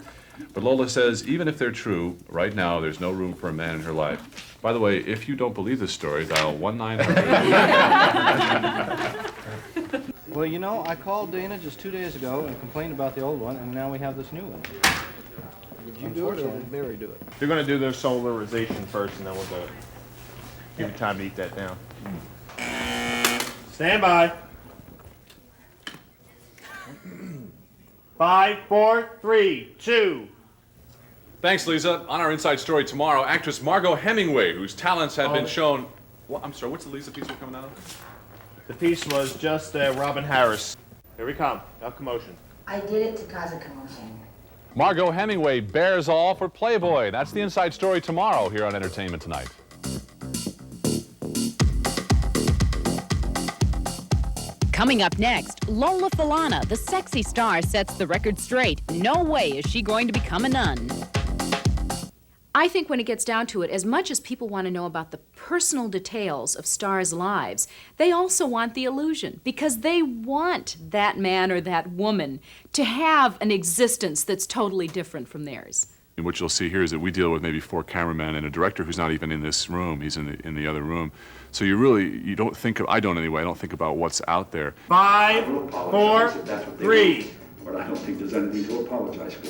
But Lola says even if they're true, right now there's no room for a man in her life. By the way, if you don't believe this story, dial 1-900. Well, you know, I called Dana just 2 days ago and complained about the old one, and now we have this new one. Did you do it or did Mary do it? They're going to do their solarization first, and then we'll go. Give you time to eat that down. Stand by. 5, 4, 3, 2. Thanks, Lisa. On our Inside Story tomorrow, actress Margot Hemingway, whose talents have been shown... Well, I'm sorry, what's the Lisa piece we're coming out of? The piece was just Robin Harris. Here we come. No commotion. I did it to cause a commotion. Margot Hemingway bears all for Playboy. That's the Inside Story tomorrow here on Entertainment Tonight. Coming up next, Lola Falana, the sexy star, sets the record straight. No way is she going to become a nun. I think when it gets down to it, as much as people want to know about the personal details of stars' lives, they also want the illusion, because they want that man or that woman to have an existence that's totally different from theirs. And what you'll see here is that we deal with maybe 4 cameramen and a director who's not even in this room. He's in the other room. So you don't think of, I don't anyway, I don't think about what's out there. 5, 4, 3. But I don't think there's anything to apologize for.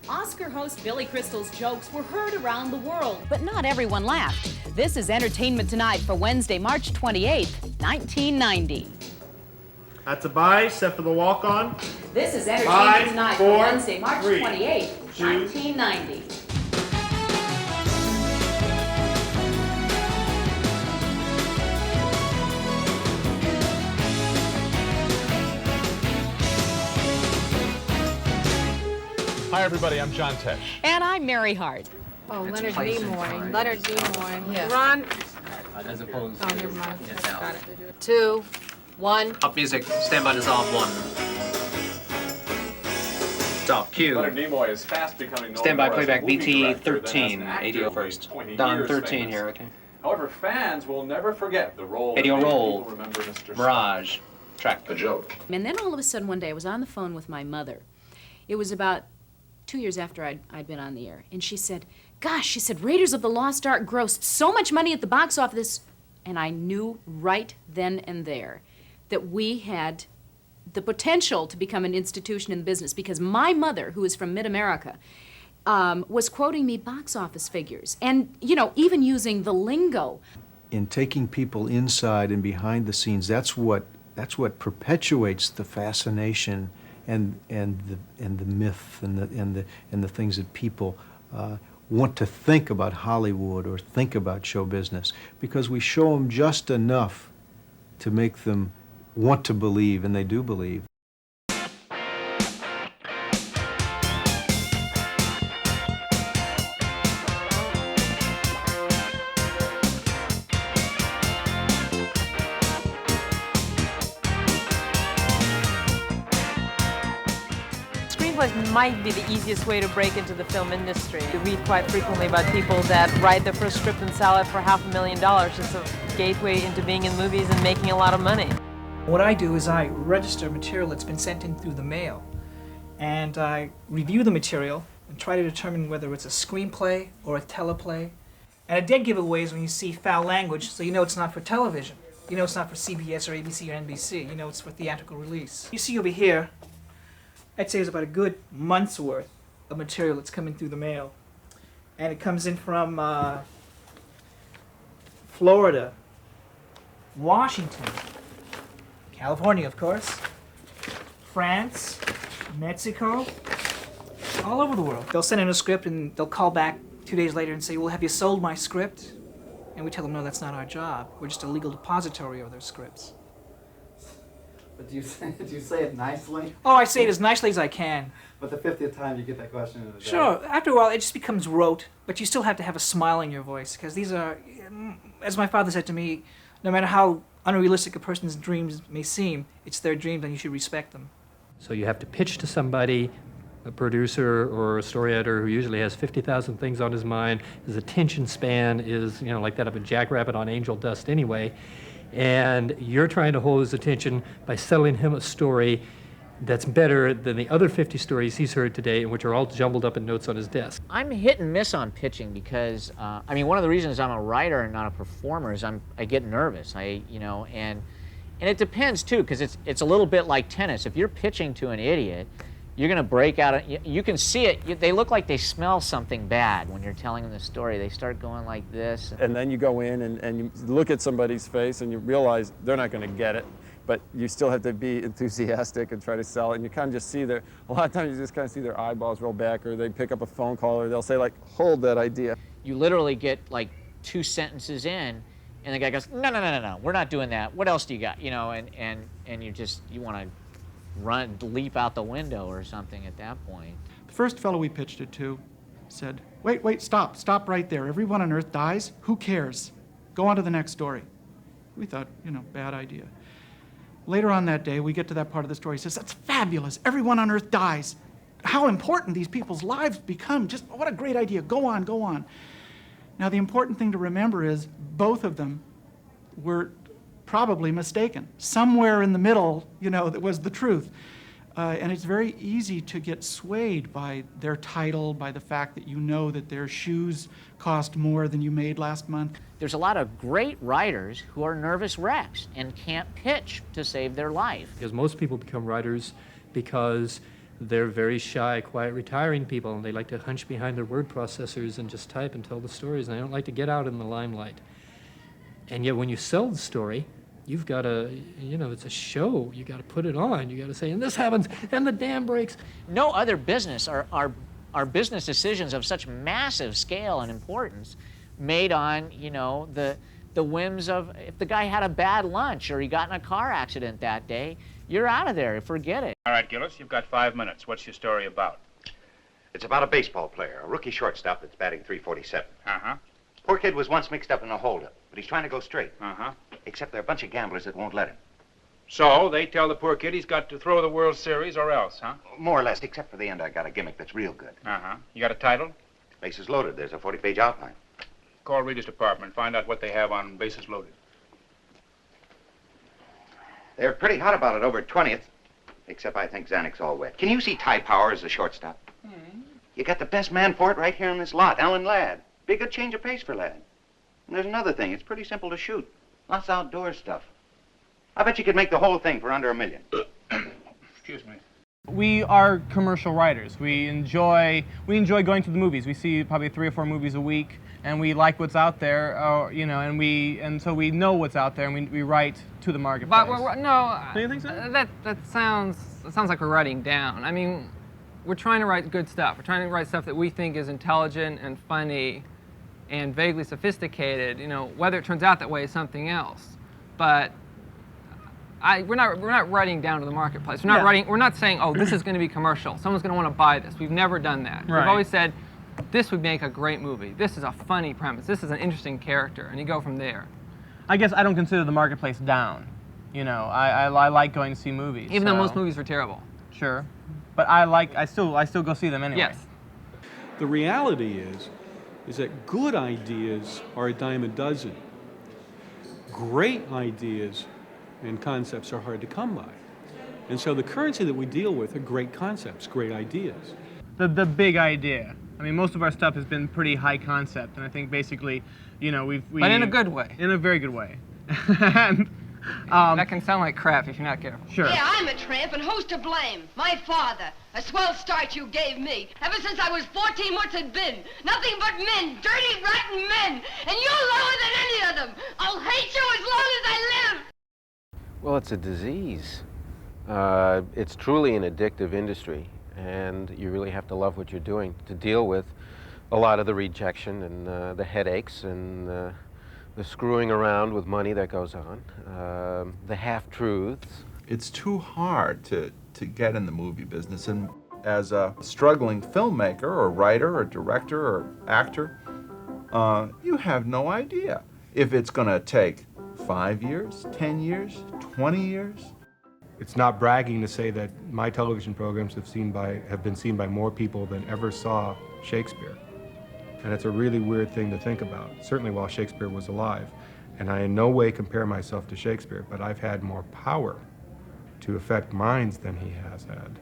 Oscar host Billy Crystal's jokes were heard around the world. But not everyone laughed. This is Entertainment Tonight for Wednesday, March 28th, 1990. That's a bye, set for the walk-on. This is Entertainment 5, Tonight 4, for Wednesday, March 3, 28th, 2. 1990. Hi, everybody. I'm John Tesh. And I'm Mary Hart. Oh, Leonard Nimoy. Leonard Nimoy. Yeah. Ron. As opposed Oh, to... never mind. Yes, Got it. 2, 1. Up music. Stand by dissolve 1. Stop. Cue. Leonard Nimoy is fast becoming known Stand by more as a playback movie BT director than as 13. an actor 80 who first. made 20 Done years 13 famous. here, okay? However, fans will never forget the role Video that made roll. people remember Mr. Mirage. Track. A joke. And then all of a sudden one day I was on the phone with my mother. It was about 2 years after I'd been on the air. And she said, gosh, she said, Raiders of the Lost Ark grossed so much money at the box office. And I knew right then and there that we had the potential to become an institution in the business, because my mother, who is from mid-America, was quoting me box office figures and, you know, even using the lingo. In taking people inside and behind the scenes, that's what perpetuates the fascination and the myth and the things that people want to think about Hollywood or think about show business, because we show them just enough to make them want to believe, and they do believe. Screenplays might be the easiest way to break into the film industry. You read quite frequently about people that write their first script and sell it for $500,000. It's a gateway into being in movies and making a lot of money. What I do is I register material that's been sent in through the mail, and I review the material and try to determine whether it's a screenplay or a teleplay. And a dead giveaway is when you see foul language, so you know it's not for television. You know it's not for CBS or ABC or NBC. You know it's for theatrical release. You see over here, I'd say it's about a good month's worth of material that's coming through the mail. And it comes in from Florida, Washington, California, of course, France, Mexico, all over the world. They'll send in a script and they'll call back 2 days later and say, well, have you sold my script? And we tell them, no, that's not our job. We're just a legal depository of their scripts. But do you say it nicely? Oh, I say it as nicely as I can. But the 50th time you get that question in a day. Sure. After a while, it just becomes rote, but you still have to have a smile in your voice, because these are, as my father said to me, no matter how unrealistic a person's dreams may seem, it's their dreams and you should respect them. So you have to pitch to somebody, a producer or a story editor who usually has 50,000 things on his mind. His attention span is, you know, like that of a jackrabbit on angel dust anyway. And you're trying to hold his attention by selling him a story that's better than the other 50 stories he's heard today, and which are all jumbled up in notes on his desk. I'm hit and miss on pitching because, I mean, one of the reasons I'm a writer and not a performer is I get nervous. And it depends too, because it's a little bit like tennis. If you're pitching to an idiot, you're going to break out. You can see it. They look like they smell something bad when you're telling them the story. They start going like this. And then you go in and you look at somebody's face and you realize they're not going to get it. But you still have to be enthusiastic and try to sell it. And you kind of just see a lot of times you just kind of see their eyeballs roll back, or they pick up a phone call, or they'll say, like, hold that idea. You literally get like 2 sentences in, and the guy goes, no, we're not doing that. What else do you got? You know, and you want to leap out the window or something at that point. The first fellow we pitched it to said, wait, stop right there. Everyone on Earth dies. Who cares? Go on to the next story. We thought, bad idea. Later on that day, we get to that part of the story. He says, that's fabulous. Everyone on Earth dies. How important these people's lives become. Just what a great idea. Go on. Now, the important thing to remember is both of them were probably mistaken. Somewhere in the middle, that was the truth. And it's very easy to get swayed by their title, by the fact that that their shoes cost more than you made last month. There's a lot of great writers who are nervous wrecks and can't pitch to save their life. Because most people become writers because they're very shy, quiet, retiring people, and they like to hunch behind their word processors and just type and tell the stories, and they don't like to get out in the limelight. And yet when you sell the story, you've got to, it's a show. You got to put it on. You got to say, and this happens, and the dam breaks. No other business are business decisions of such massive scale and importance made on, the whims of, if the guy had a bad lunch or he got in a car accident that day, you're out of there. Forget it. All right, Gillis, you've got 5 minutes. What's your story about? It's about a baseball player, a rookie shortstop that's batting .347. Uh-huh. Poor kid was once mixed up in a holdup, but he's trying to go straight. Uh-huh. Except there are a bunch of gamblers that won't let him. So they tell the poor kid he's got to throw the World Series or else, huh? More or less, except for the end, I got a gimmick that's real good. Uh-huh. You got a title? Base is loaded. There's a 40-page outline. Call Rita's department. Find out what they have on bases loaded. They're pretty hot about it over at 20th. Except I think Zanuck's all wet. Can you see Ty Power as the shortstop? You got the best man for it right here in this lot, Alan Ladd. Be a good change of pace for Ladd. And there's another thing. It's pretty simple to shoot. Lots of outdoor stuff. I bet you could make the whole thing for under $1 million. Excuse me. We are commercial writers. We enjoy going to the movies. We see probably 3 or 4 movies a week, and we like what's out there, and so we know what's out there, and we write to the marketplace. But no, do you think so? That sounds like we're writing down. I mean, we're trying to write good stuff. We're trying to write stuff that we think is intelligent and funny, and vaguely sophisticated. You know, whether it turns out that way is something else, but. We're not writing down to the marketplace. We're not saying, oh, this is going to be commercial. Someone's going to want to buy this. We've never done that. Right. We've always said, this would make a great movie. This is a funny premise. This is an interesting character, and you go from there. I guess I don't consider the marketplace down. You know, I like going to see movies. Even though most movies are terrible. Sure, but I still go see them anyway. Yes. The reality is that good ideas are a dime a dozen. Great ideas and concepts are hard to come by. And so the currency that we deal with are great concepts, great ideas. The big idea. I mean, most of our stuff has been pretty high concept, and I think basically, you know, But in a good way. In a very good way. And, that can sound like crap if you're not careful. Sure. Yeah, I'm a tramp, and who's to blame? My father. A swell start you gave me. Ever since I was 14, what's it been? Nothing but men, dirty, rotten men. And you're lower than any of them. I'll hate you as long as I live. Well, it's a disease. It's truly an addictive industry, and you really have to love what you're doing to deal with a lot of the rejection and the headaches and the screwing around with money that goes on, the half-truths. It's too hard to get in the movie business, and as a struggling filmmaker or writer or director or actor, you have no idea if it's going to take 5 years, 10 years, 20 years. It's not bragging to say that my television programs have been seen by more people than ever saw Shakespeare. And it's a really weird thing to think about, certainly while Shakespeare was alive. And I in no way compare myself to Shakespeare, but I've had more power to affect minds than he has had.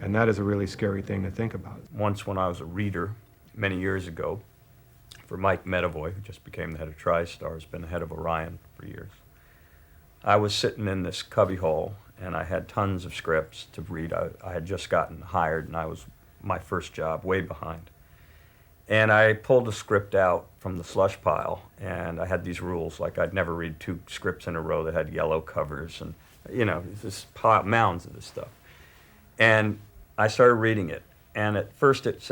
And that is a really scary thing to think about. Once when I was a reader, many years ago, for Mike Medavoy, who just became the head of TriStar, has been the head of Orion for years. I was sitting in this cubbyhole, and I had tons of scripts to read. I had just gotten hired, and I was my first job, way behind. And I pulled a script out from the slush pile, and I had these rules, like I'd never read 2 scripts in a row that had yellow covers, and you know, this mounds of this stuff. And I started reading it, and at first it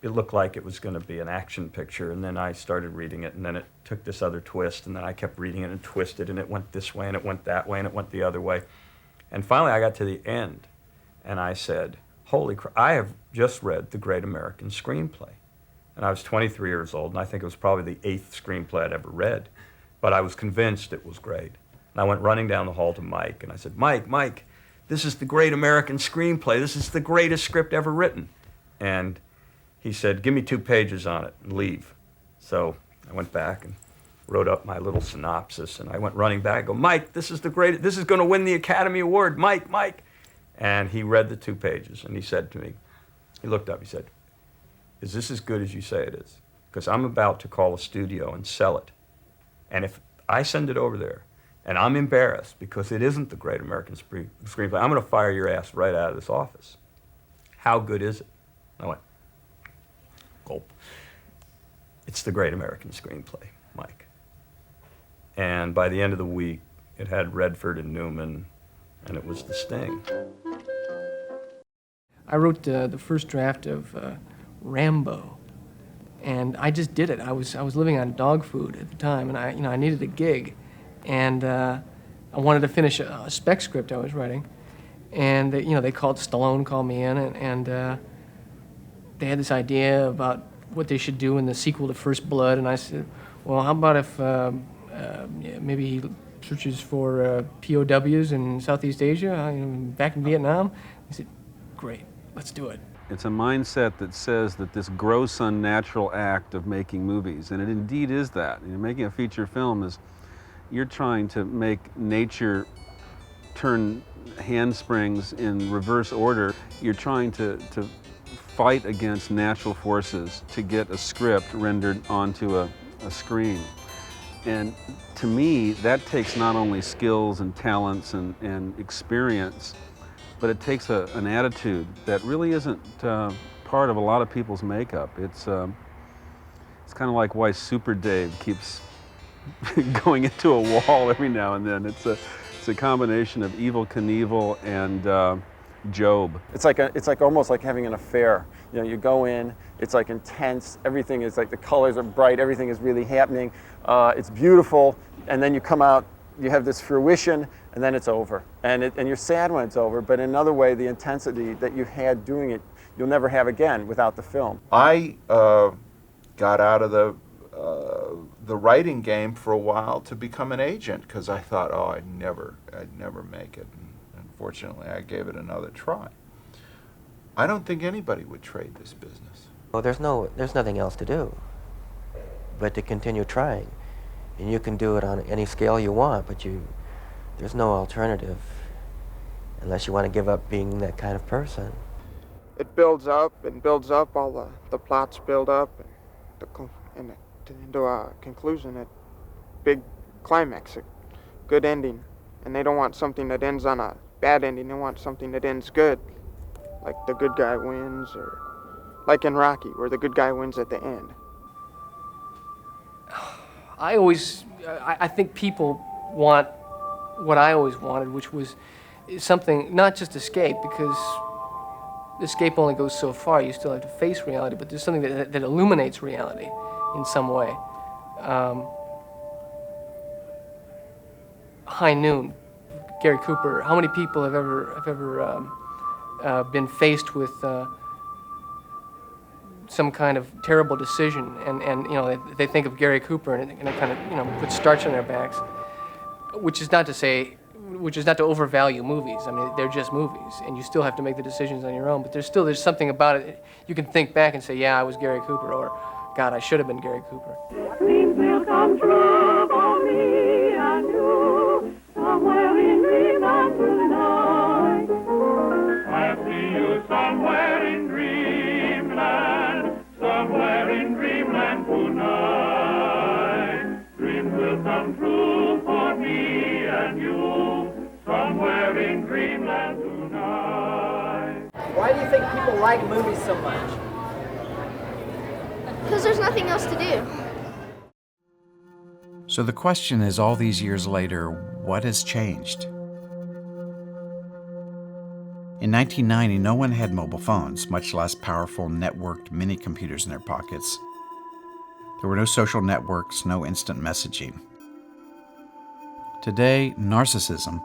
looked like it was going to be an action picture, and then I started reading it, and then it took this other twist, and then I kept reading it and twisted, and it went this way, and it went that way, and it went the other way. And finally I got to the end, and I said, holy crap, I have just read The Great American Screenplay. And I was 23 years old, and I think it was probably the 8th screenplay I'd ever read, but I was convinced it was great. And I went running down the hall to Mike, and I said, Mike, this is The Great American Screenplay. This is the greatest script ever written. And he said, give me 2 pages on it and leave. So I went back and wrote up my little synopsis, and I went running back and go, Mike, this is going to win the Academy Award, Mike. And he read the 2 pages, and he said to me, he looked up, he said, is this as good as you say it is? Because I'm about to call a studio and sell it. And if I send it over there, and I'm embarrassed because it isn't the Great American Screenplay, I'm going to fire your ass right out of this office. How good is it? I went, gulp. It's the Great American Screenplay, Mike. And by the end of the week, it had Redford and Newman, and it was The Sting. I wrote the first draft of Rambo, and I just did it. I was living on dog food at the time, and I needed a gig, and I wanted to finish a spec script I was writing, and they called me in, and they had this idea about what they should do in the sequel to First Blood, and I said, well, how about if maybe he searches for POWs in Southeast Asia, back in Vietnam? He said, great, let's do it. It's a mindset that says that this gross, unnatural act of making movies, and it indeed is that. Making a feature film is, you're trying to make nature turn handsprings in reverse order. You're trying to fight against natural forces to get a script rendered onto a screen. And to me, that takes not only skills and talents and experience, but it takes an attitude that really isn't part of a lot of people's makeup. It's kind of like why Super Dave keeps going into a wall every now and then. It's a combination of Evel Knievel and Job. It's like almost like having an affair. You go in, it's like intense. Everything is like, the colors are bright. Everything is really happening. It's beautiful, and then you come out. You have this fruition, and then it's over. And you're sad when it's over, but in another way, the intensity that you had doing it, you'll never have again without the film. I got out of the writing game for a while to become an agent, because I thought, oh, I'd never make it. And unfortunately, I gave it another try. I don't think anybody would trade this business. Well, there's nothing else to do but to continue trying. And you can do it on any scale you want, but there's no alternative unless you want to give up being that kind of person. It builds up and builds up, all the plots build up into a conclusion, a big climax, a good ending. And they don't want something that ends on a bad ending, they want something that ends good, like the good guy wins, or like in Rocky, where the good guy wins at the end. I think people want what I always wanted, which was something, not just escape, because escape only goes so far. You still have to face reality, but there's something that illuminates reality in some way. High Noon, Gary Cooper. How many people have ever been faced with some kind of terrible decision, and they think of Gary Cooper, and it kind of puts starch on their backs, which is not to overvalue movies. I mean, they're just movies, and you still have to make the decisions on your own, but there's something about it. You can think back and say, yeah, I was Gary Cooper, or God, I should have been Gary Cooper. Dreams will come true for me and you, somewhere in dreamland tonight. I'll see you somewhere in dreamland, somewhere in dreamland tonight. Dreams will come true for me and you, somewhere in dreamland tonight. Why do you think people like movies so much? Because there's nothing else to do. So the question is, all these years later, what has changed? In 1990, no one had mobile phones, much less powerful networked mini-computers in their pockets. There were no social networks, no instant messaging. Today, narcissism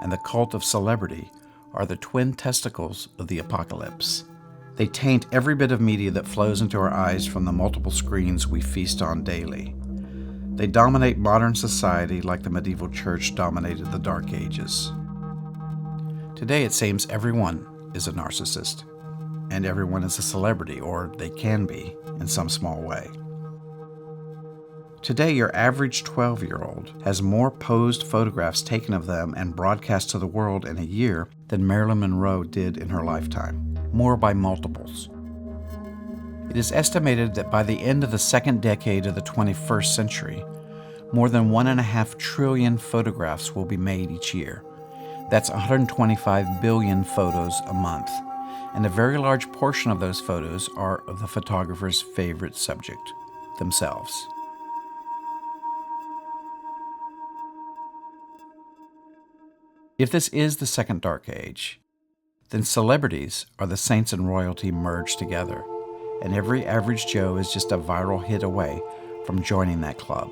and the cult of celebrity are the twin testicles of the apocalypse. They taint every bit of media that flows into our eyes from the multiple screens we feast on daily. They dominate modern society like the medieval church dominated the Dark Ages. Today it seems everyone is a narcissist, and everyone is a celebrity, or they can be in some small way. Today your average 12-year-old has more posed photographs taken of them and broadcast to the world in a year than Marilyn Monroe did in her lifetime. More by multiples. It is estimated that by the end of the second decade of the 21st century, more than 1.5 trillion photographs will be made each year. That's 125 billion photos a month, and a very large portion of those photos are of the photographer's favorite subject, themselves. If this is the second dark age, then celebrities are the saints and royalty merged together, and every average Joe is just a viral hit away from joining that club.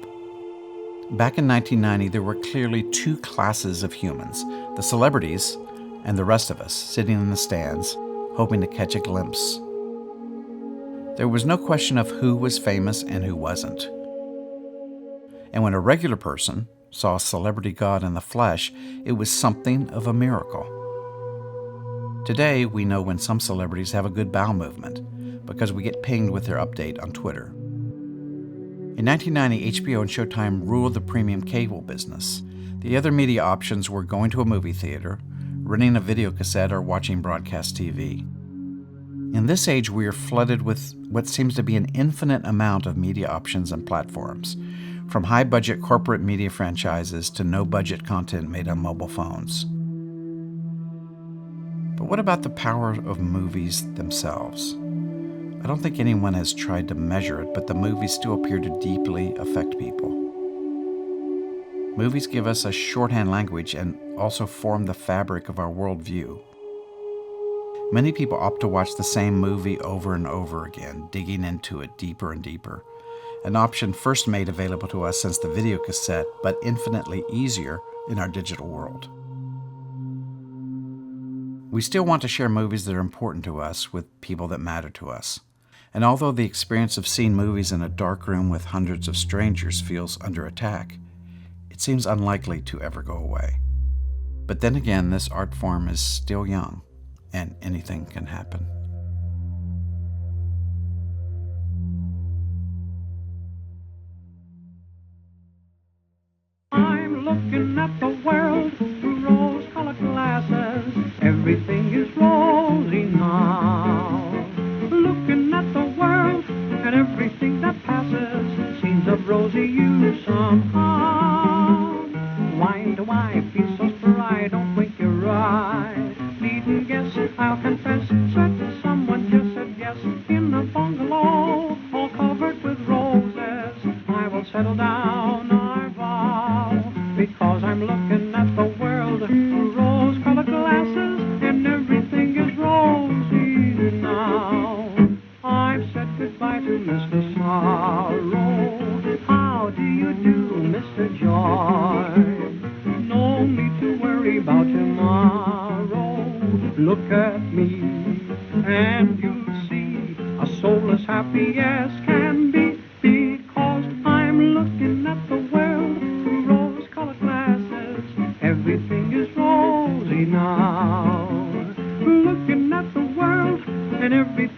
Back in 1990, there were clearly two classes of humans, the celebrities and the rest of us sitting in the stands, hoping to catch a glimpse. There was no question of who was famous and who wasn't. And when a regular person saw a celebrity god in the flesh, it was something of a miracle. Today, we know when some celebrities have a good bowel movement because we get pinged with their update on Twitter. In 1990, HBO and Showtime ruled the premium cable business. The other media options were going to a movie theater, renting a video cassette, or watching broadcast TV. In this age, we are flooded with what seems to be an infinite amount of media options and platforms, from high-budget corporate media franchises to no-budget content made on mobile phones. But what about the power of movies themselves? I don't think anyone has tried to measure it, but the movies still appear to deeply affect people. Movies give us a shorthand language and also form the fabric of our worldview. Many people opt to watch the same movie over and over again, digging into it deeper and deeper, an option first made available to us since the video cassette, but infinitely easier in our digital world. We still want to share movies that are important to us with people that matter to us. And although the experience of seeing movies in a dark room with hundreds of strangers feels under attack, it seems unlikely to ever go away. But then again, this art form is still young, and anything can happen. I'm looking at the world through rose-colored glasses. Everything is rosy now. Looking at the world and everything that passes seems of rosy hue somehow. Why do I feel so spry? Don't wink your eye. Needn't guess, I'll confess, certain someone just said yes. In a bungalow all covered with roses, I will settle down, I vow, because I'm looking at the world through rose-colored glasses, and everything is rosy now. I've said goodbye to Mr. Sorrow. How do you do, Mr. Joy? No need to worry about tomorrow. Look at me, and you'll see a soul as happy as can be, because I'm looking at the world through rose-colored glasses. Everything is rosy now. Looking at the world and everything